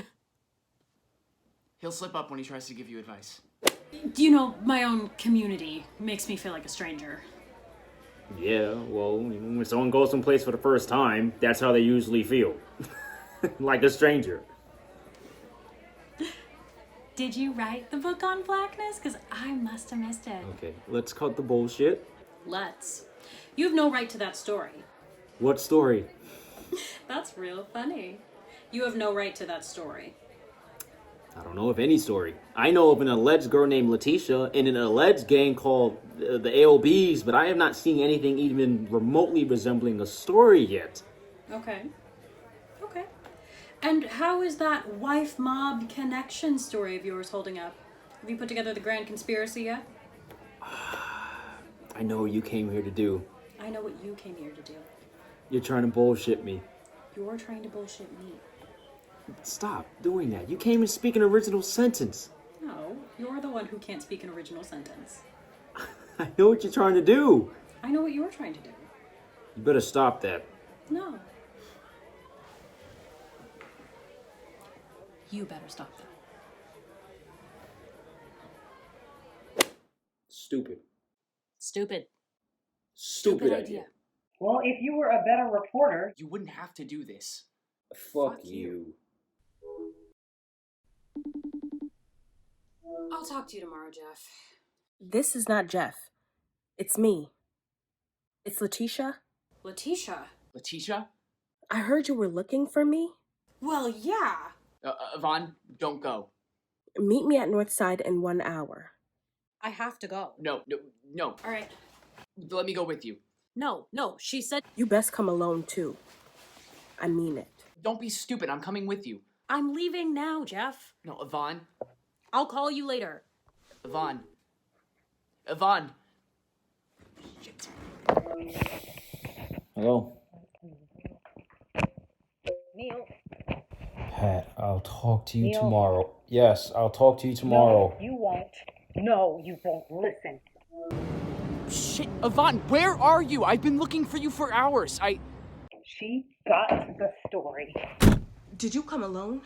He'll slip up when he tries to give you advice. You know, my own community makes me feel like a stranger. Yeah, well, when someone goes someplace for the first time, that's how they usually feel. Like a stranger. Did you write the book on blackness? Because I must have missed it. Okay, let's cut the bullshit. Let's. You have no right to that story. What story? That's real funny. You have no right to that story. I don't know of any story. I know of an alleged girl named Letitia and an alleged gang called the AOBs, but I have not seen anything even remotely resembling a story yet. Okay. And how is that wife mob connection story of yours holding up? Have you put together the grand conspiracy yet? I know what you came here to do. I know what you came here to do. You're trying to bullshit me. You're trying to bullshit me. Stop doing that. You can't even speak an original sentence. No, you're the one who can't speak an original sentence. I know what you're trying to do. I know what you're trying to do. You better stop that. No. You better stop that. Stupid. Stupid idea. Well, if you were a better reporter... You wouldn't have to do this. Fuck you. I'll talk to you tomorrow, Jeff. This is not Jeff. It's me. It's Letitia. Letitia? Letitia? I heard you were looking for me. Well, yeah. Yvonne, don't go. Meet me at Northside in 1 hour. I have to go. No. All right. Let me go with you. No, she said... You best come alone, too. I mean it. Don't be stupid. I'm coming with you. I'm leaving now, Jeff. No, Yvonne. I'll call you later. Yvonne. Shit. Hello? Neil. Pat, I'll talk to you Neil. tomorrow. Yes, I'll talk to you tomorrow. No, you won't. No, you won't. Listen. Shit, Yvonne, where are you? I've been looking for you for hours. She got the story. Did you come alone?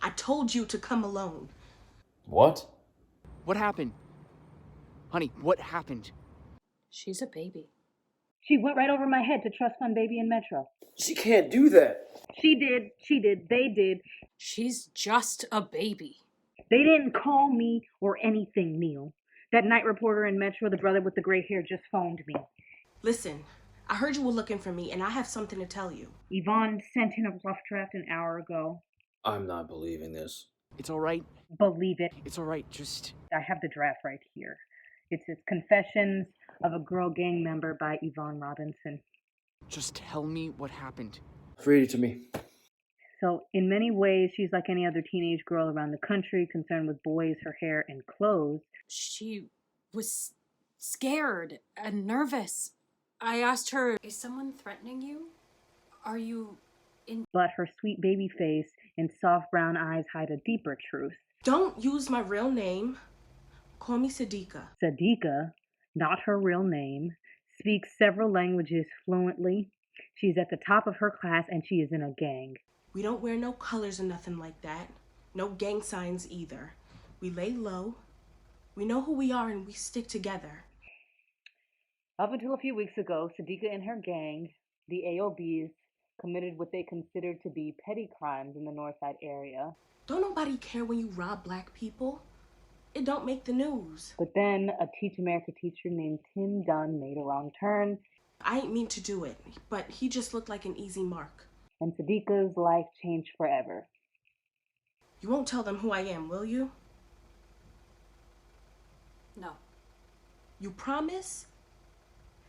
I told you to come alone. What? What happened? Honey, what happened? She's a baby. She went right over my head to trust fund baby in Metro. She can't do that. She did, they did. She's just a baby. They didn't call me or anything, Neil. That night reporter in Metro, the brother with the gray hair, just phoned me. Listen, I heard you were looking for me, and I have something to tell you. Yvonne sent in a rough draft an hour ago. I'm not believing this. It's all right. Believe it. It's all right. Just... I have the draft right here. It's Confessions of a Girl Gang Member by Yvonne Robinson. Just tell me what happened. Read it to me. So, in many ways, she's like any other teenage girl around the country, concerned with boys, her hair, and clothes. She was scared and nervous. I asked her, is someone threatening you? Are you in... But her sweet baby face and soft brown eyes hide a deeper truth. Don't use my real name. Call me Sadiqa. Sadiqa, not her real name, speaks several languages fluently. She's at the top of her class and she is in a gang. We don't wear no colors or nothing like that. No gang signs either. We lay low. We know who we are and we stick together. Up until a few weeks ago, Sadiqa and her gang, the AOBs, committed what they considered to be petty crimes in the Northside area. Don't nobody care when you rob black people. It don't make the news. But then a Teach America teacher named Tim Dunn made a wrong turn. I ain't mean to do it, but he just looked like an easy mark. And Sadiqa's life changed forever. You won't tell them who I am, will you? No. You promise?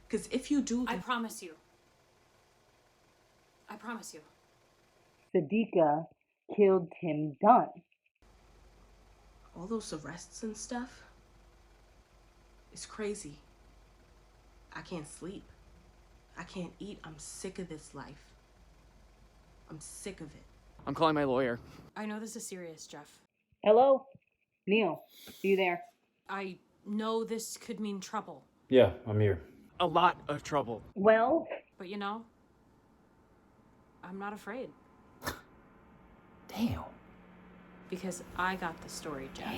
Because if you do... I promise you. I promise you. Sadiqa killed Tim Dunn. All those arrests and stuff? It's crazy. I can't sleep. I can't eat. I'm sick of this life. I'm sick of it. I'm calling my lawyer. I know this is serious, Jeff. Hello? Neil, are you there? I know this could mean trouble. Yeah, I'm here. A lot of trouble. Well? But you know, I'm not afraid. Damn. Because I got the story, Jeff.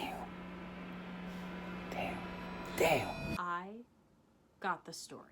Damn. I got the story.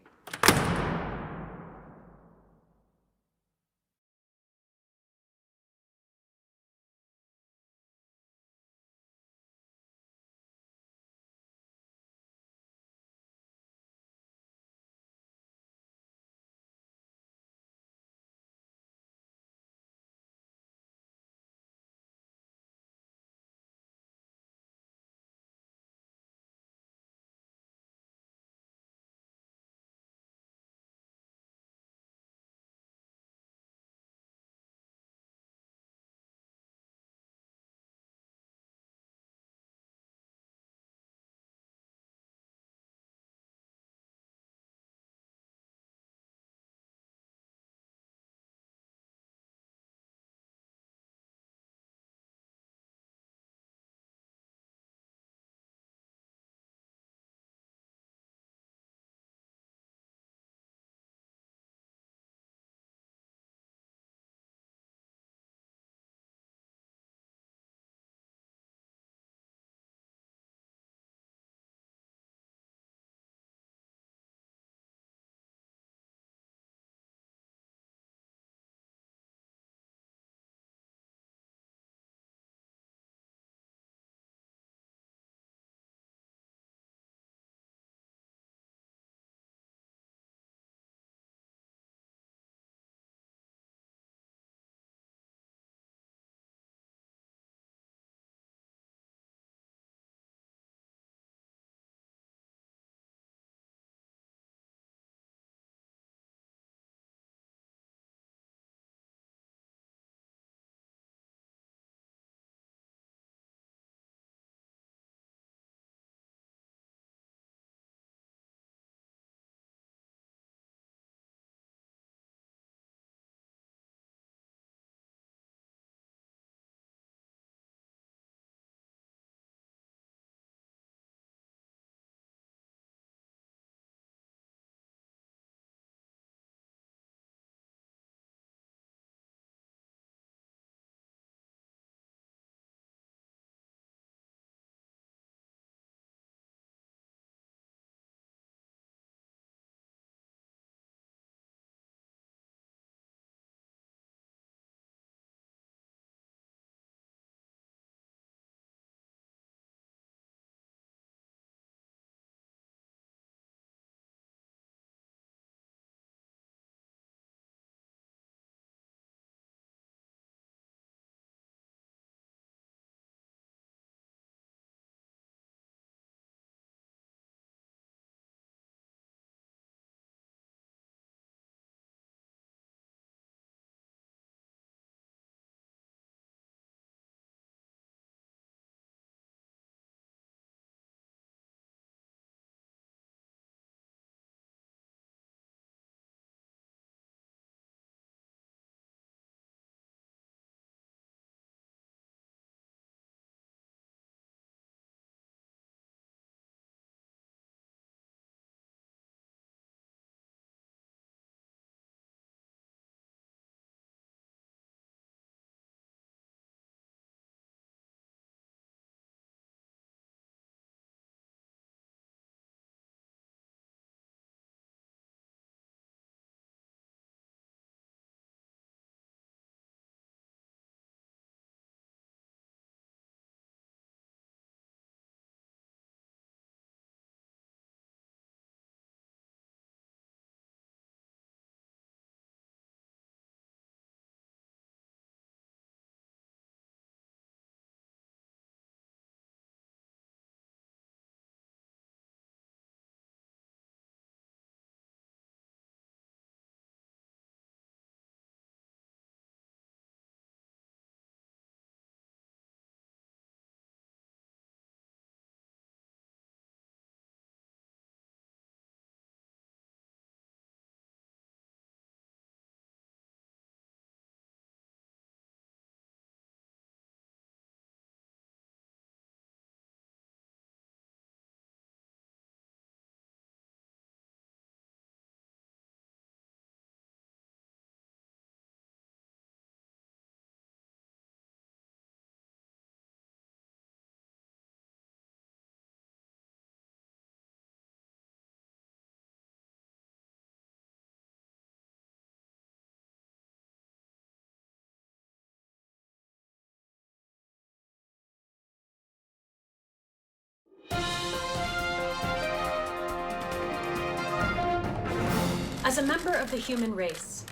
As a member of the human race,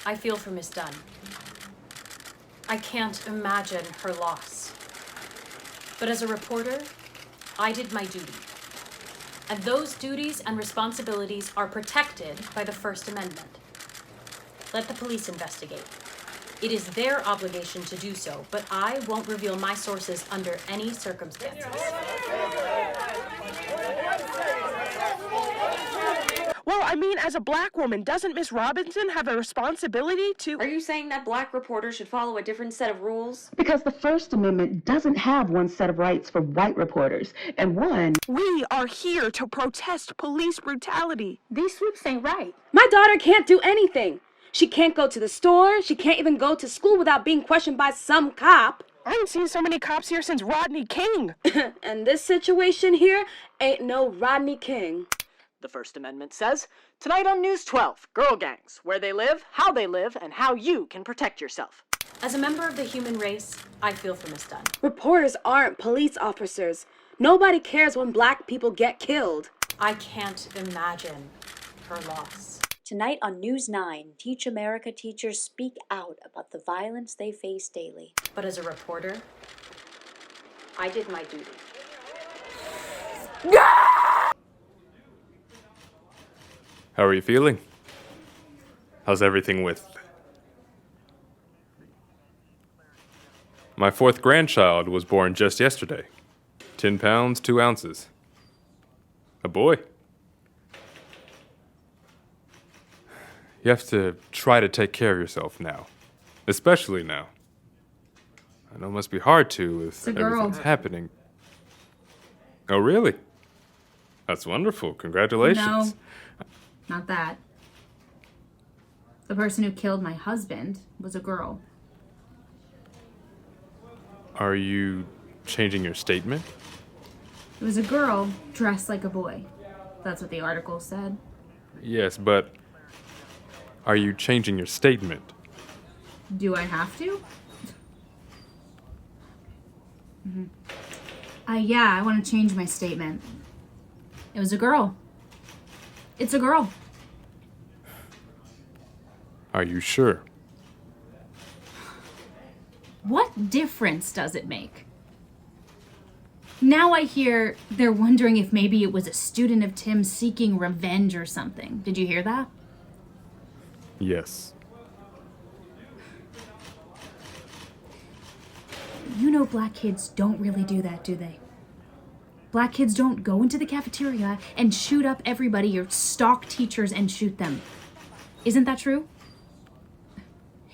I feel for Miss Dunn. I can't imagine her loss. But as a reporter, I did my duty. And those duties and responsibilities are protected by the First Amendment. Let the police investigate. It is their obligation to do so, but I won't reveal my sources under any circumstances. Well, I mean, as a black woman, doesn't Miss Robinson have a responsibility to... Are you saying that black reporters should follow a different set of rules? Because the First Amendment doesn't have one set of rights for white reporters, and one... We are here to protest police brutality. These sweeps ain't right. My daughter can't do anything. She can't go to the store. She can't even go to school without being questioned by some cop. I haven't seen so many cops here since Rodney King. And this situation here ain't no Rodney King. The First Amendment says, tonight on News 12, girl gangs, where they live, and how you can protect yourself. As a member of the human race, I feel for Miss Dunn. Reporters aren't police officers. Nobody cares when black people get killed. I can't imagine her loss. Tonight on News 9, Teach America teachers speak out about the violence they face daily. But as a reporter, I did my duty. How are you feeling? How's everything with... My 4th grandchild was born just yesterday. 10 pounds, 2 ounces. A boy. You have to try to take care of yourself now. Especially now. I know it must be hard to with everything's happening. Oh, really? That's wonderful. Congratulations. No, not that. The person who killed my husband was a girl. Are you changing your statement? It was a girl dressed like a boy. That's what the article said. Yes, but are you changing your statement? Do I have to? Yeah, I want to change my statement. It was a girl. It's a girl. Are you sure? What difference does it make? Now I hear they're wondering if maybe it was a student of Tim's seeking revenge or something. Did you hear that? Yes. You know black kids don't really do that, do they? Black kids don't go into the cafeteria and shoot up everybody or stalk teachers and shoot them. Isn't that true?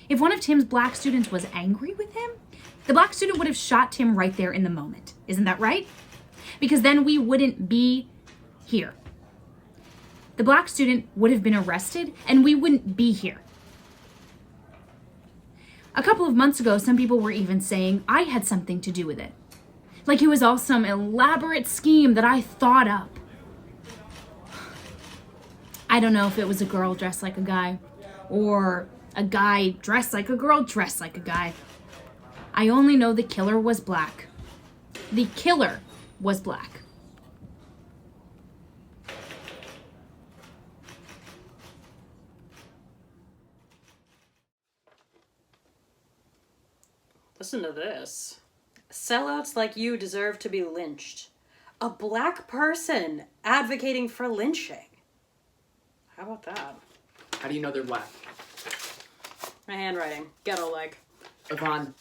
If one of Tim's black students was angry with him, the black student would have shot Tim right there in the moment. Isn't that right? Because then we wouldn't be here. The black student would have been arrested and we wouldn't be here. A couple of months ago, some people were even saying I had something to do with it. Like it was all some elaborate scheme that I thought up. I don't know if it was a girl dressed like a guy or a guy dressed like a girl dressed like a guy. I only know the killer was black. The killer was black. Listen to this. Sellouts like you deserve to be lynched. A black person advocating for lynching. How about that? How do you know they're black? My handwriting. Ghetto like. Yvonne.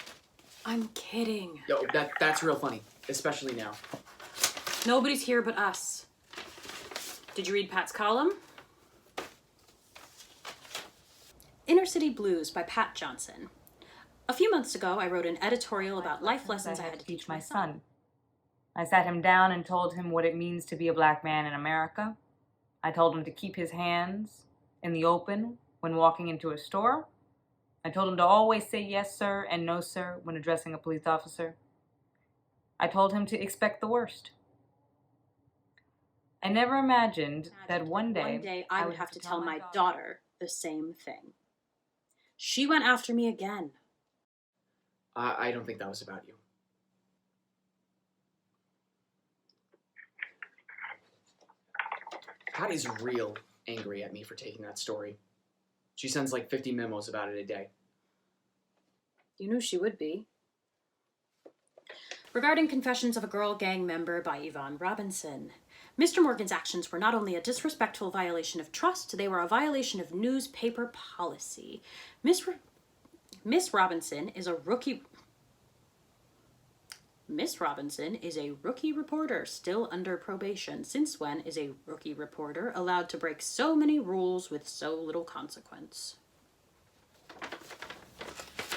I'm kidding. Yo, that's real funny. Especially now. Nobody's here but us. Did you read Pat's column? Inner City Blues by Pat Johnson. A few months ago, I wrote an editorial about life lessons I had to teach my son. I sat him down and told him what it means to be a black man in America. I told him to keep his hands in the open when walking into a store. I told him to always say yes, sir, and no, sir, when addressing a police officer. I told him to expect the worst. I never imagined that one day I would have to tell my daughter the same thing. She went after me again. I don't think that was about you. Pat is real, angry at me for taking that story. She sends like 50 memos about it a day. You knew she would be. Regarding Confessions of a Girl Gang Member by Yvonne Robinson. Mr. Morgan's actions were not only a disrespectful violation of trust, they were a violation of newspaper policy. Miss Robinson is a rookie... Miss Robinson is a rookie reporter still under probation. Since when is a rookie reporter allowed to break so many rules with so little consequence?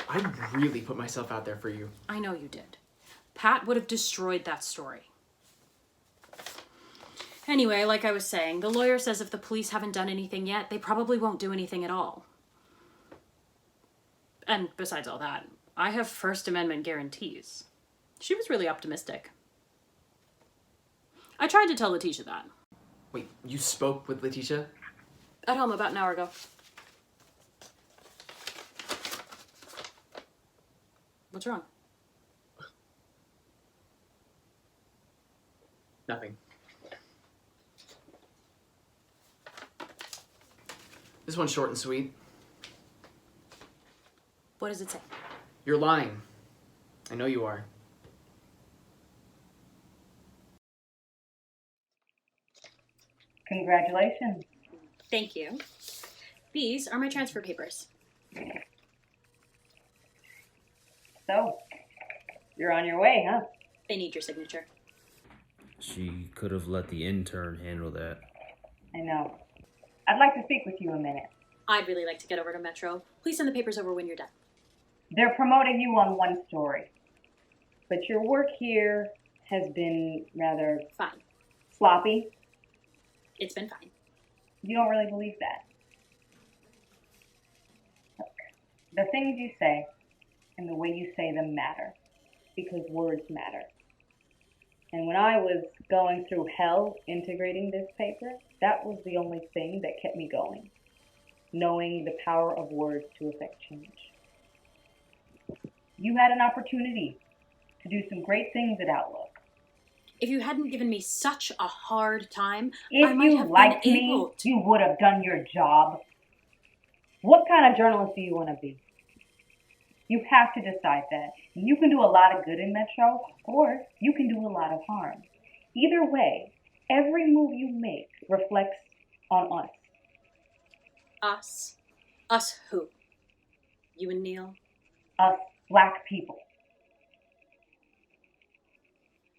I really put myself out there for you. I know you did. Pat would have destroyed that story. Anyway, like I was saying, the lawyer says if the police haven't done anything yet, they probably won't do anything at all. And besides all that, I have First Amendment guarantees. She was really optimistic. I tried to tell Letitia that. Wait, you spoke with Letitia? At home about an hour ago. What's wrong? Nothing. This one's short and sweet. What does it say? You're lying. I know you are. Congratulations. Thank you. These are my transfer papers. So, you're on your way, huh? They need your signature. She could have let the intern handle that. I know. I'd like to speak with you a minute. I'd really like to get over to Metro. Please send the papers over when you're done. They're promoting you on one story. But your work here has been rather... Fine. Sloppy. It's been fine. You don't really believe that. Look, the things you say and the way you say them matter. Because words matter. And when I was going through hell integrating this paper, that was the only thing that kept me going. Knowing the power of words to affect change. You had an opportunity to do some great things at Outlook. If you hadn't given me such a hard time, If I might you have liked been me, able to... you would have done your job. What kind of journalist do you want to be? You have to decide that. You can do a lot of good in Metro, or you can do a lot of harm. Either way, every move you make reflects on us. Us? Us who? You and Neil? Us black people.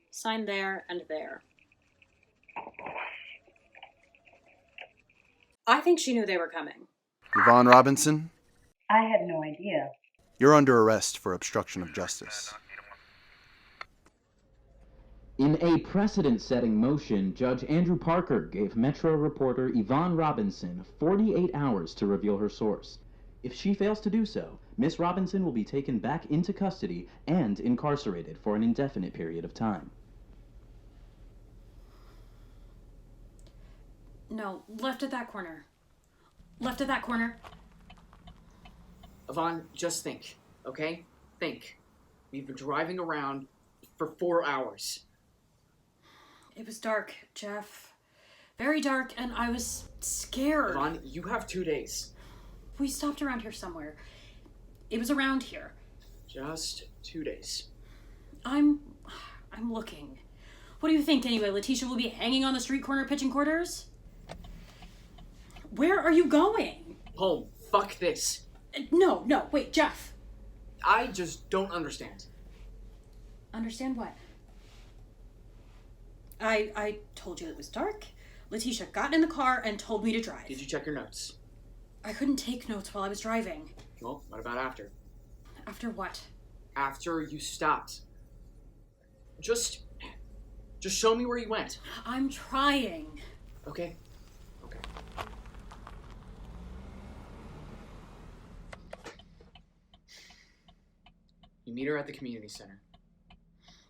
Sign there and there. I think she knew they were coming. Yvonne Robinson, I had no idea. you're under arrest for obstruction of justice. In a precedent-setting motion, Judge Andrew Parker gave Metro reporter Yvonne Robinson 48 hours to reveal her source. If she fails to do so, Miss Robinson will be taken back into custody and incarcerated for an indefinite period of time. No, left at that corner. Left at that corner. Yvonne, just think, okay? Think. We've been driving around for 4 hours. It was dark, Jeff. Very dark, and I was scared. Yvonne, you have 2 days. We stopped around here somewhere. It was around here. Just 2 days. I'm looking. What do you think anyway? Letitia will be hanging on the street corner pitching quarters? Where are you going? Home. Fuck this. No, wait, Jeff. I just don't understand. Understand what? I told you it was dark. Letitia got in the car and told me to drive. Did you check your notes? I couldn't take notes while I was driving. Well, what about after? After what? After you stopped. Just show me where you went. I'm trying. Okay. You meet her at the community center.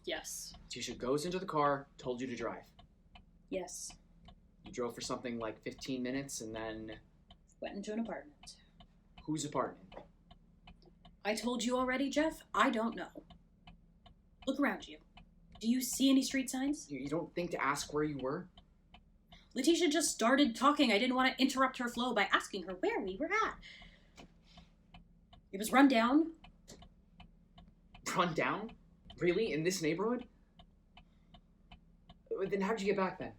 Yes. Tisha goes into the car, told you to drive. Yes. You drove for something like 15 minutes and then... Went into an apartment. Whose apartment? I told you already, Jeff. I don't know. Look around you. Do you see any street signs? You don't think to ask where you were? Letitia just started talking. I didn't want to interrupt her flow by asking her where we were at. It was run down. Run down? Really? In this neighborhood? Then how'd you get back then?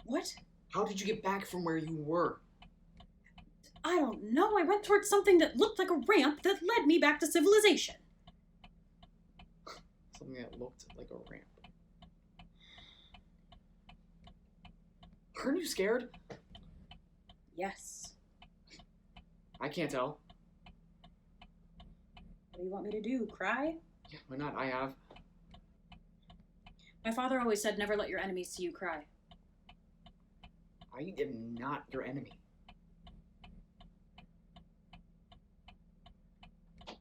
What? How did you get back from where you were? I don't know. I went towards something that looked like a ramp that led me back to civilization. Something that looked like a ramp. Aren't you scared? Yes. I can't tell. What do you want me to do? Cry? Yeah, why not? I have. My father always said never let your enemies see you cry. I am not your enemy. You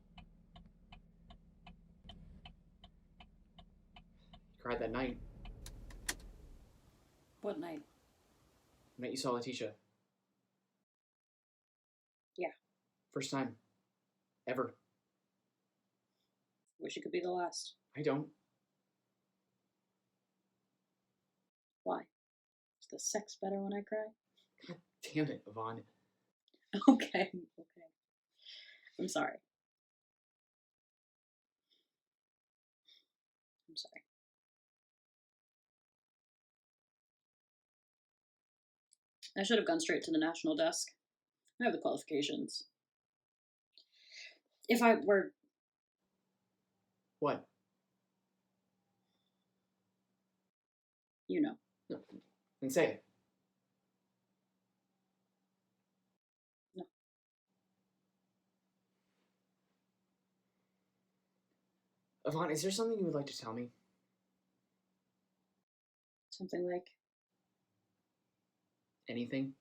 cried that night. What night? The night you saw Letitia. Yeah. First time. Ever. Wish it could be the last. I don't. Why? Is the sex better when I cry? God damn it, Yvonne. Okay. I'm sorry. I'm sorry. I should have gone straight to the national desk. I have the qualifications. If I were... What? You know. No. Then say it. No. Yvonne, is there something you would like to tell me? Something like... Anything?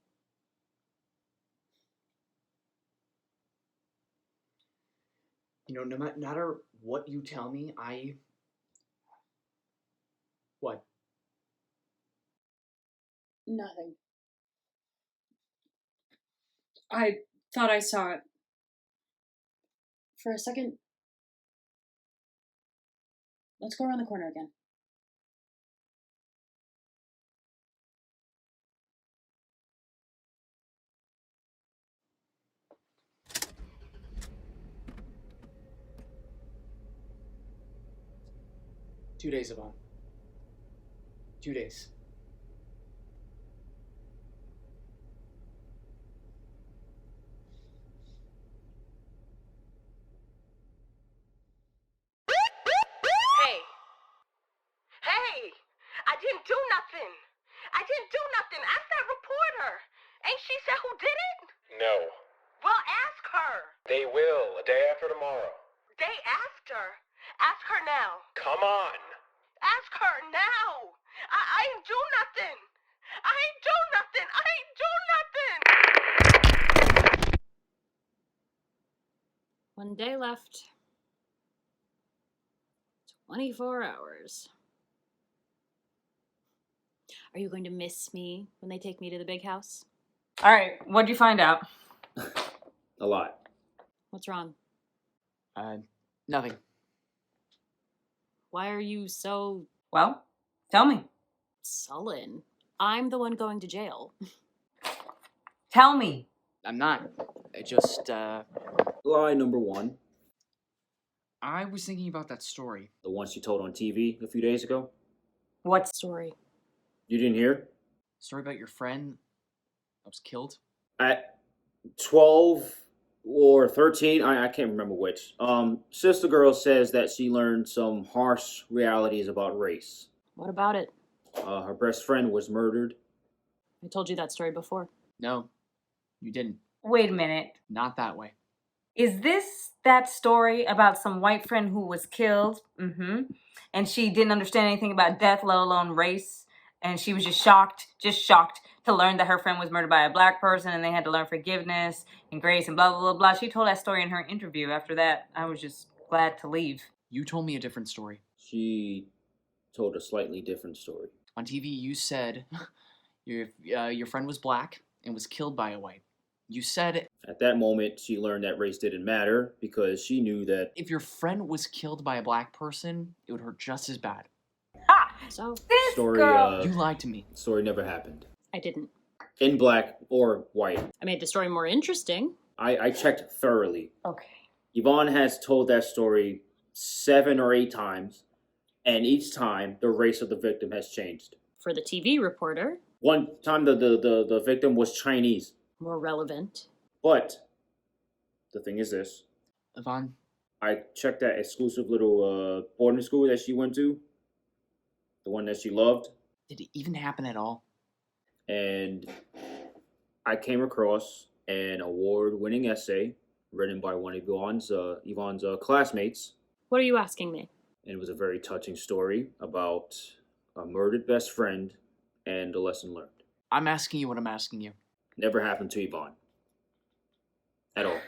You know, no matter what you tell me, What? Nothing. I thought I saw it. For a second... Let's go around the corner again. Two days, Yvonne. 2 days. Hey! Hey! I didn't do nothing! I didn't do nothing! Ask that reporter! Ain't she said who did it? No. Well, ask her! They will, a day after tomorrow. Day after? Ask her now. Come on. Ask her now! I ain't do nothing! I ain't do nothing! I ain't do nothing! 1 day left. 24 hours. Are you going to miss me when they take me to the big house? All right, what'd you find out? A lot. What's wrong? Nothing. Why are you so... Well, tell me. sullen? I'm the one going to jail. Tell me. I'm not. I just, Lie number one. I was thinking about that story. The one she told on TV a few days ago. What story? You didn't hear? Story about your friend that was killed? At 12 or 13, I can't remember which. Sister girl says that she learned some harsh realities about race. What about it? Her best friend was murdered. I told you that story before. No, you didn't. Wait a minute. Not that way. Is this that story about some white friend who was killed? Mm-hmm. And she didn't understand anything about death, let alone race. And she was just shocked to learn that her friend was murdered by a black person and they had to learn forgiveness and grace and blah, blah, blah, blah. She told that story in her interview. After that, I was just glad to leave. You told me a different story. She told a slightly different story. On TV, you said your friend was black and was killed by a white. You said... At that moment, she learned that race didn't matter because she knew that... If your friend was killed by a black person, it would hurt just as bad. Ha! So This Story, girl. You lied to me. Story never happened. I didn't. In black or white. I made the story more interesting. I checked thoroughly. Okay. Yvonne has told that story 7 or 8 times, and each time the race of the victim has changed. For the TV reporter, One time the victim was Chinese. more relevant. But the thing is this. Yvonne, I checked that exclusive little boarding school that she went to. The one that she loved. did it even happen at all? And I came across an award-winning essay written by one of Yvonne's classmates. What are you asking me? And it was a very touching story about a murdered best friend and a lesson learned. I'm asking you what I'm asking you. Never happened to Yvonne. At all.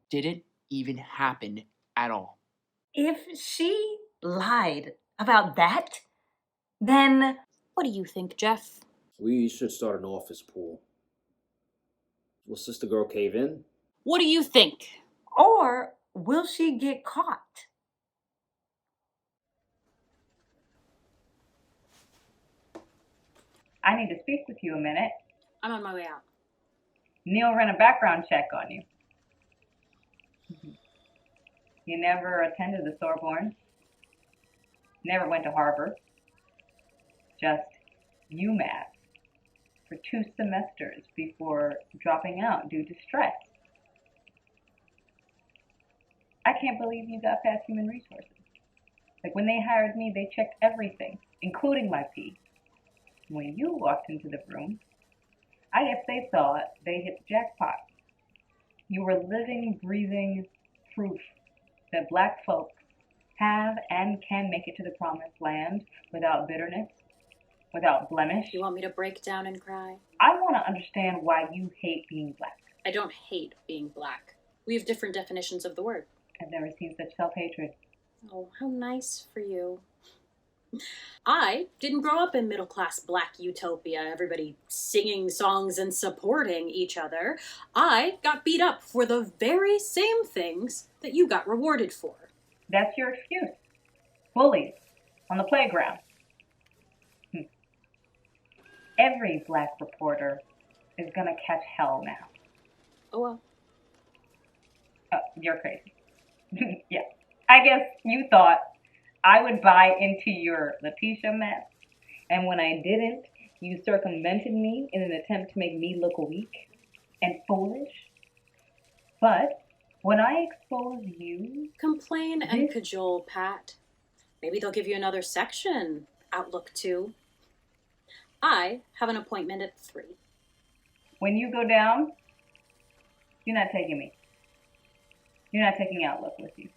Did it even happen at all? If she lied about that, then What do you think, Jeff? We should start an office pool. Will Sister Girl cave in? What do you think? or will she get caught? I need to speak with you a minute. I'm on my way out. Neil ran a background check on you. You never attended the Sorbonne. Never went to Harvard. Just UMass for 2 semesters before dropping out due to stress. I can't believe you got past human resources. Like when they hired me, they checked everything, including my pee. When you walked into the room, I guess they thought they hit the jackpot. You were living, breathing proof that black folks have and can make it to the promised land without bitterness, without blemish. You want me to break down and cry? I want to understand why you hate being black. I don't hate being black. We have different definitions of the word. I've never seen such self-hatred. Oh, how nice for you. I didn't grow up in middle-class black utopia, everybody singing songs and supporting each other. I got beat up for the very same things that you got rewarded for. That's your excuse. Bullies on the playground. Every black reporter is gonna catch hell now. Oh well. Oh, you're crazy. Yeah. I guess you thought I would buy into your Letitia mess, and when I didn't, you circumvented me in an attempt to make me look weak and foolish. But when I expose you... Complain and cajole, Pat. Maybe they'll give you another section, Outlook 2. I have an appointment at 3. When you go down, you're not taking me. You're not taking Outlook with you.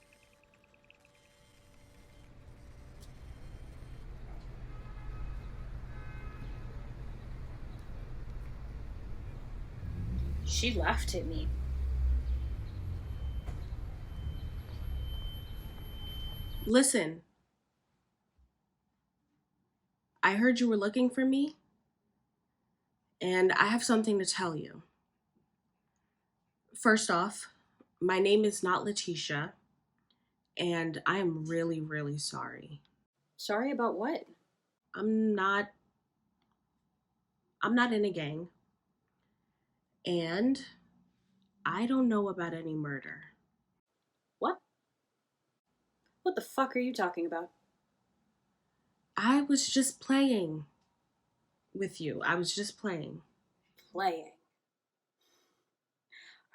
She laughed at me. Listen. I heard you were looking for me, and I have something to tell you. First off, my name is not Letitia, and I am really, really sorry. Sorry about what? I'm not in a gang, and I don't know about any murder. What? What the fuck are you talking about? I was just playing with you. I was just playing. Playing?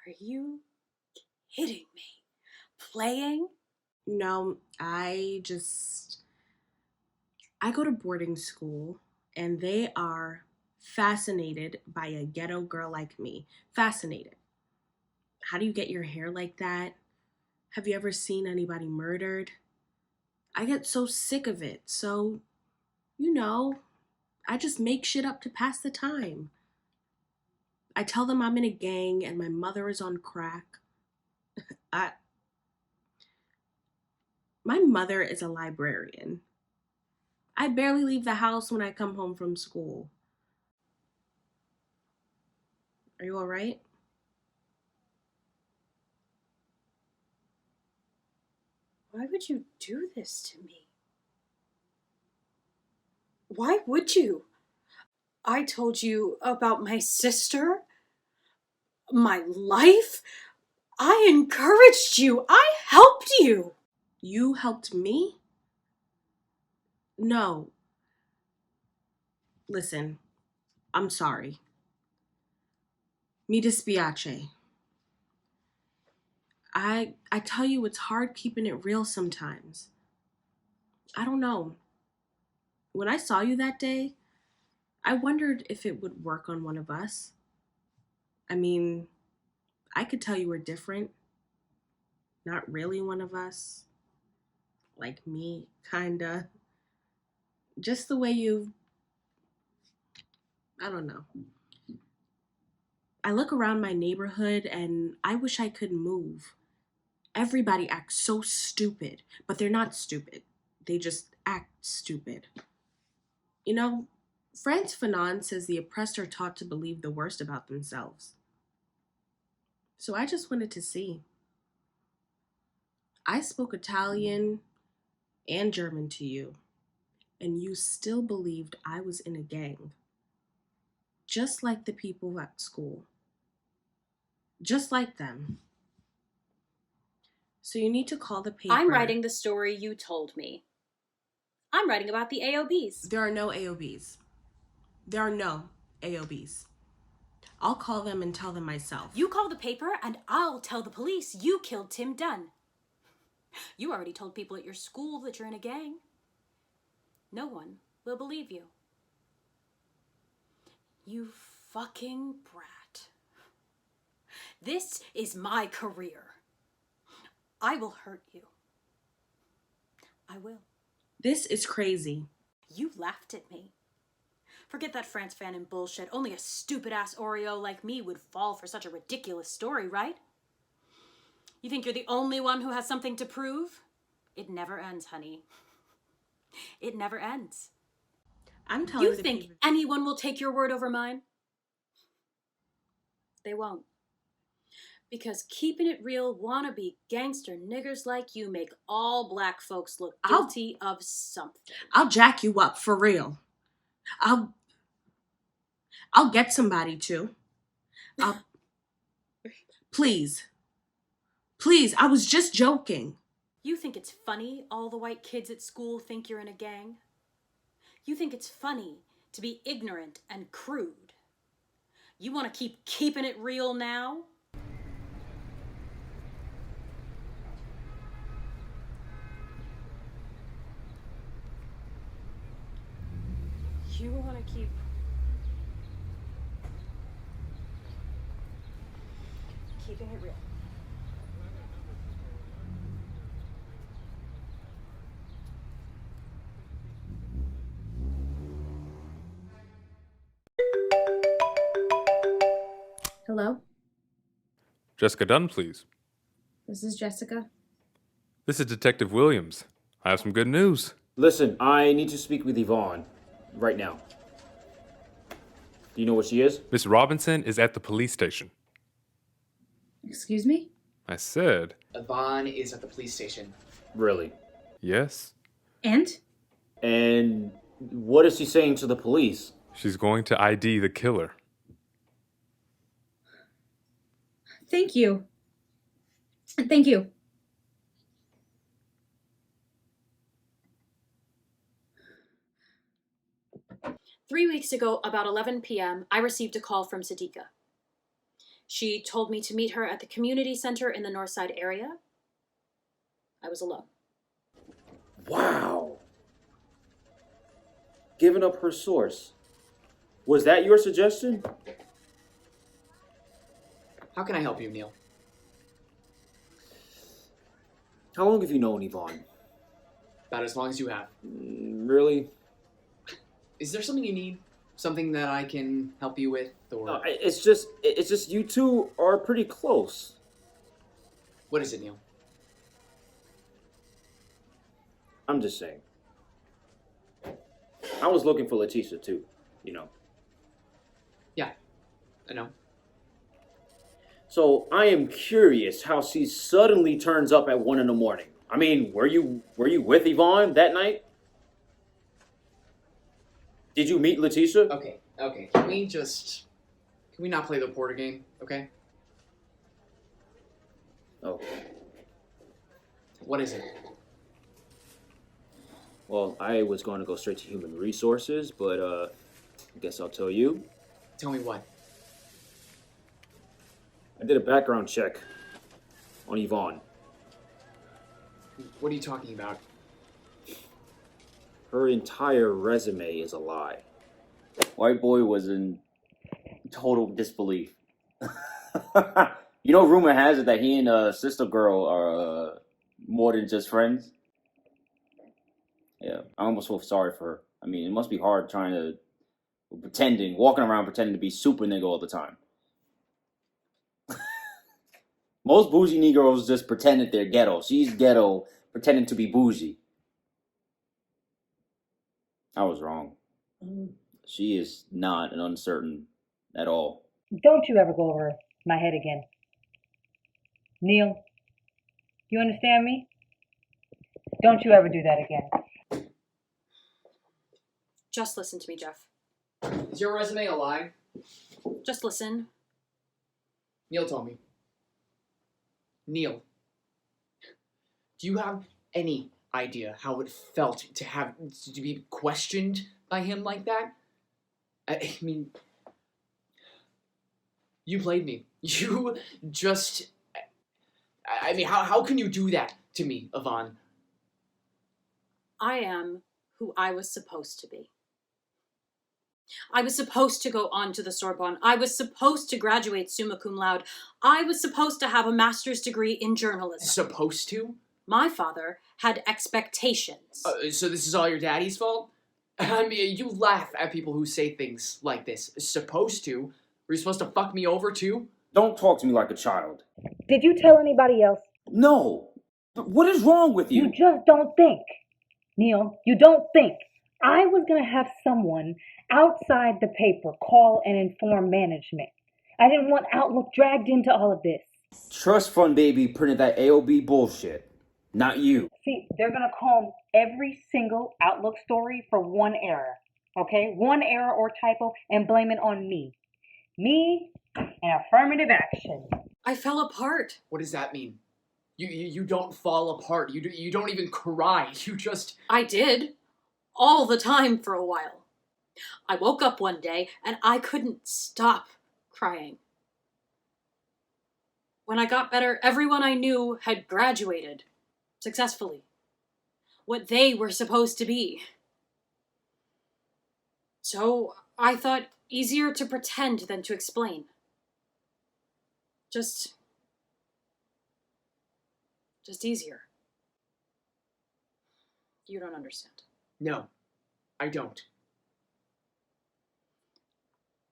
Are you kidding me? Playing? No, I go to boarding school, and they are fascinated by a ghetto girl like me. Fascinated. How do you get your hair like that? Have you ever seen anybody murdered? I get so sick of it. So, I just make shit up to pass the time. I tell them I'm in a gang and my mother is on crack. My mother is a librarian. I barely leave the house when I come home from school. Are you all right? Why would you do this to me? Why would you? I told you about my sister, my life. I encouraged you. I helped you. You helped me? No. Listen, I'm sorry. Mi dispiace. I tell you, it's hard keeping it real sometimes. I don't know. When I saw you that day, I wondered if it would work on one of us. I mean, I could tell you were different. Not really one of us. Like me, kinda. Just the way I don't know. I look around my neighborhood and I wish I could move. Everybody acts so stupid, but they're not stupid. They just act stupid. You know, Frantz Fanon says the oppressed are taught to believe the worst about themselves. So I just wanted to see. I spoke Italian and German to you, and you still believed I was in a gang. Just like the people at school. Just like them. So you need to call the paper. I'm writing the story you told me. I'm writing about the AOBs. There are no AOBs. There are no AOBs. I'll call them and tell them myself. You call the paper and I'll tell the police you killed Tim Dunn. You already told people at your school that you're in a gang. No one will believe you. You fucking brat. This is my career. I will hurt you. I will. This is crazy. You laughed at me. Forget that Frantz Fanon bullshit. Only a stupid-ass Oreo like me would fall for such a ridiculous story, right? You think you're the only one who has something to prove? It never ends, honey. It never ends. I'm telling you. You think anyone will take your word over mine? They won't. Because keeping it real wannabe gangster niggers like you make all black folks look guilty of something. I'll jack you up for real. I'll get somebody to. Please, I was just joking. You think it's funny all the white kids at school think you're in a gang? You think it's funny to be ignorant and crude? You want to keep keeping it real now? You want to keep keeping it real. Hello? Jessica Dunn, please. This is Jessica. This is Detective Williams. I have some good news. Listen, I need to speak with Yvonne right now. Do you know where she is? Miss Robinson is at the police station. Excuse me? I said... Yvonne is at the police station. Really? Yes. And? And what is she saying to the police? She's going to ID the killer. Thank you. Thank you. Three weeks ago, about 11 p.m., I received a call from Sadiqa. She told me to meet her at the community center in the Northside area. I was alone. Wow. Giving up her source. Was that your suggestion? How can I help you, Neil? How long have you known Yvonne? About as long as you have. Really? Is there something you need? Something that I can help you with, or? It's just you two are pretty close. What is it, Neil? I'm just saying. I was looking for Letitia too, you know. Yeah, I know. So I am curious how she suddenly turns up at 1 a.m. I mean, were you with Yvonne that night? Did you meet Letitia? Okay. Can we not play the Porter game, okay? Oh. What is it? Well, I was going to go straight to human resources, but I guess I'll tell you. Tell me what? I did a background check on Yvonne. What are you talking about? Her entire resume is a lie. White boy was in total disbelief. You know, rumor has it that he and sister girl are more than just friends. Yeah, I almost feel sorry for her. I mean, it must be hard walking around pretending to be super nigga all the time. Most bougie Negroes just pretend that they're ghetto. She's ghetto, pretending to be bougie. I was wrong. She is not an uncertain at all. Don't you ever go over my head again. Neil, you understand me? Don't you ever do that again. Just listen to me, Jeff. Is your resume a lie? Just listen. Neil told me. Neil, do you have any idea how it felt to be questioned by him like that? I mean, you played me. You just... I mean, how can you do that to me, Yvonne? I am who I was supposed to be. I was supposed to go on to the Sorbonne. I was supposed to graduate summa cum laude. I was supposed to have a master's degree in journalism. Supposed to? My father had expectations. So this is all your daddy's fault? I mean, you laugh at people who say things like this. Supposed to? Were you supposed to fuck me over too? Don't talk to me like a child. Did you tell anybody else? No. What is wrong with you? You just don't think. Neil, you don't think. I was going to have someone outside the paper call and inform management. I didn't want Outlook dragged into all of this. Trust fund baby printed that AOB bullshit. Not you. See, they're going to comb every single Outlook story for one error. Okay? One error or typo and blame it on me. Me and affirmative action. I fell apart. What does that mean? You don't fall apart. You don't even cry. You just... I did. All the time for a while. I woke up one day and I couldn't stop crying. When I got better, everyone I knew had graduated successfully. What they were supposed to be. So I thought easier to pretend than to explain. Just easier. You don't understand. No, I don't.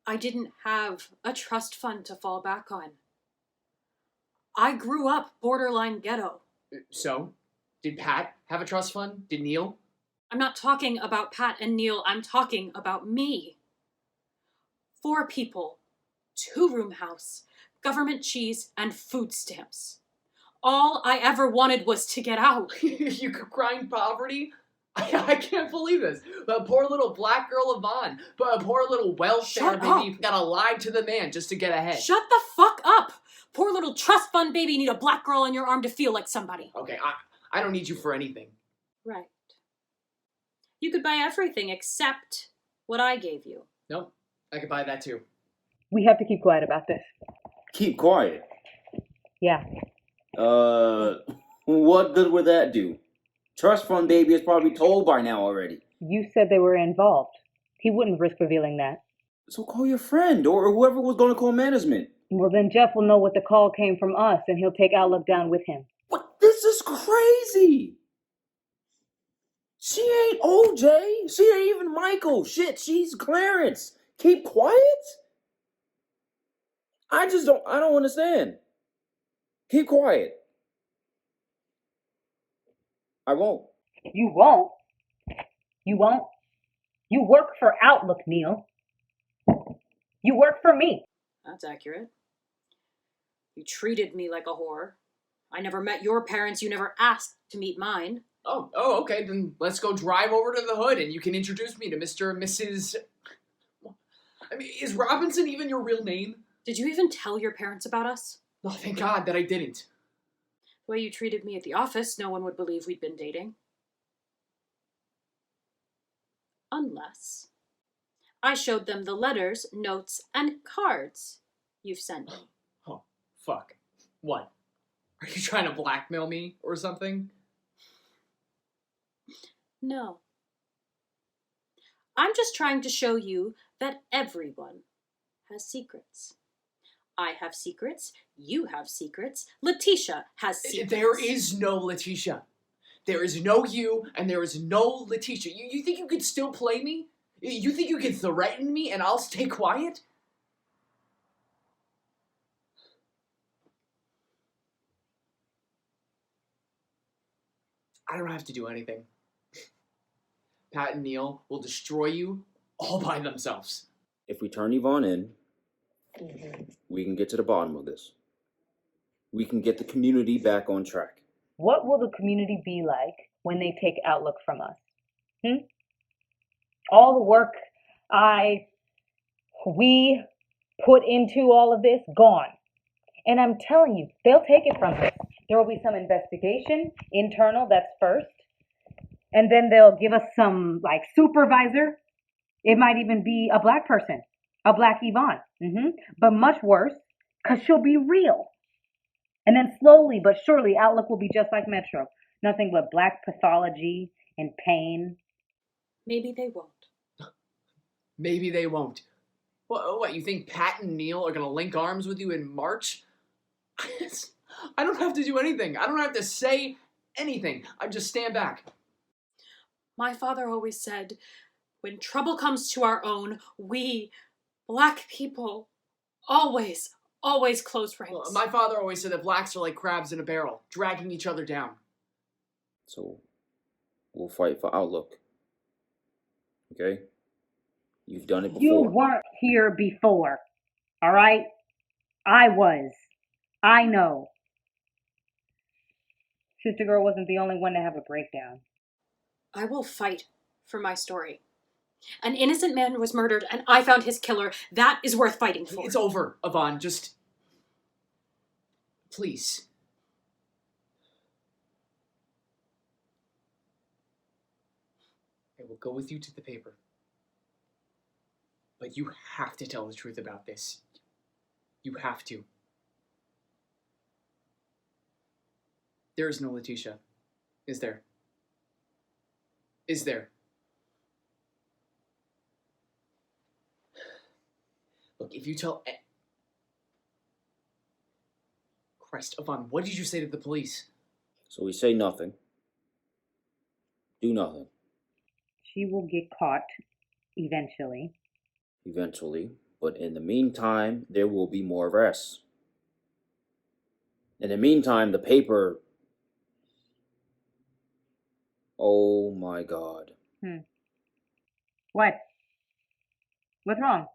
I didn't have a trust fund to fall back on. I grew up borderline ghetto. So? Did Pat have a trust fund? Did Neil? I'm not talking about Pat and Neil, I'm talking about me. 4 people, 2-room house, government cheese, and food stamps. All I ever wanted was to get out. You could grind poverty? I can't believe this. But poor little black girl Yvonne. But a poor little welfare baby gotta lie to the man just to get ahead. Shut the fuck up! Poor little trust fund baby need a black girl on your arm to feel like somebody. Okay, I don't need you for anything. Right. You could buy everything except what I gave you. No, I could buy that too. We have to keep quiet about this. Keep quiet? Yeah. What good would that do? Trust fund baby is probably told by now already. You said they were involved. He wouldn't risk revealing that. So call your friend or whoever was going to call management. Well, then Jeff will know what the call came from us, and he'll take Outlook down with him. What? This is crazy. She ain't OJ. She ain't even Michael. Shit, she's Clarence. Keep quiet? I don't understand. Keep quiet. I won't. You won't? You won't? You work for Outlook, Neil. You work for me. That's accurate. You treated me like a whore. I never met your parents. You never asked to meet mine. Oh, okay, then let's go drive over to the hood and you can introduce me to Mr. and Mrs. I mean, is Robinson even your real name? Did you even tell your parents about us? Oh, thank God that I didn't. The way you treated me at the office, no one would believe we'd been dating. Unless I showed them the letters, notes, and cards you've sent me. Oh, fuck. What? Are you trying to blackmail me or something? No. I'm just trying to show you that everyone has secrets. I have secrets, you have secrets, Letitia has secrets. There is no Letitia. There is no you, and there is no Letitia. You think you could still play me? You think you can threaten me and I'll stay quiet? I don't have to do anything. Pat and Neil will destroy you all by themselves. If we turn Yvonne in, we can get to the bottom of this. We can get the community back on track. What will the community be like when they take Outlook from us? All the work we put into all of this, gone. And I'm telling you, they'll take it from us. There will be some investigation, internal, that's first. And then they'll give us some, supervisor. It might even be a black person, a black Yvonne. But much worse, because she'll be real. And then slowly but surely, Outlook will be just like Metro. Nothing but black pathology and pain. Maybe they won't. Maybe they won't. What, you think Pat and Neil are going to link arms with you in March? I don't have to do anything. I don't have to say anything. I just stand back. My father always said, when trouble comes to our own, we, black people, always close ranks. Well, my father always said that blacks are like crabs in a barrel, dragging each other down. So, we'll fight for Outlook. Okay? You've done it before. You weren't here before, all right? I was. I know. Sister Girl wasn't the only one to have a breakdown. I will fight for my story. An innocent man was murdered, and I found his killer. That is worth fighting for. It's over, Yvonne. Just... please. I will go with you to the paper. But you have to tell the truth about this. You have to. There is no Letitia. Is there? Is there? Look, if you tell... Christ, Yvonne, what did you say to the police? So we say nothing. Do nothing. She will get caught eventually. Eventually. But in the meantime, there will be more arrests. In the meantime, the paper... Oh my God. What? What's wrong?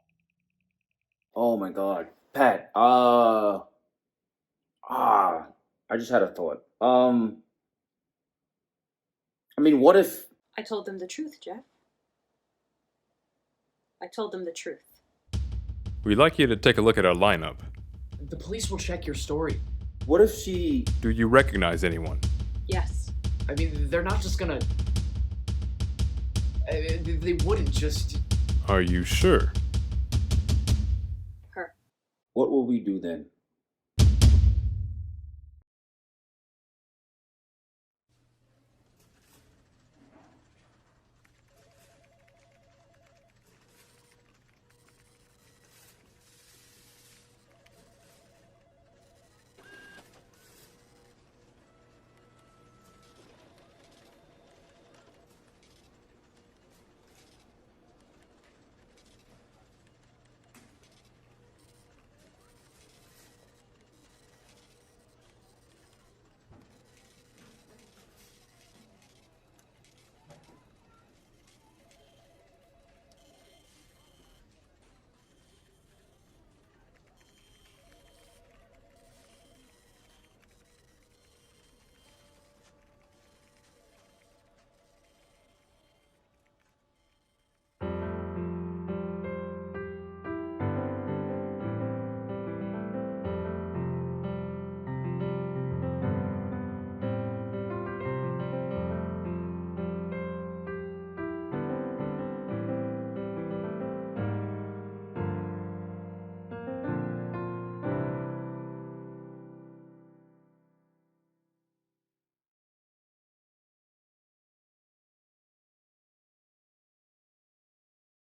Oh my God. Pat, I just had a thought. I mean, what if... I told them the truth, Jeff. I told them the truth. We'd like you to take a look at our lineup. The police will check your story. What if she... Do you recognize anyone? Yes. I mean, they're not just gonna... They wouldn't just... Are you sure? Her. What will we do then?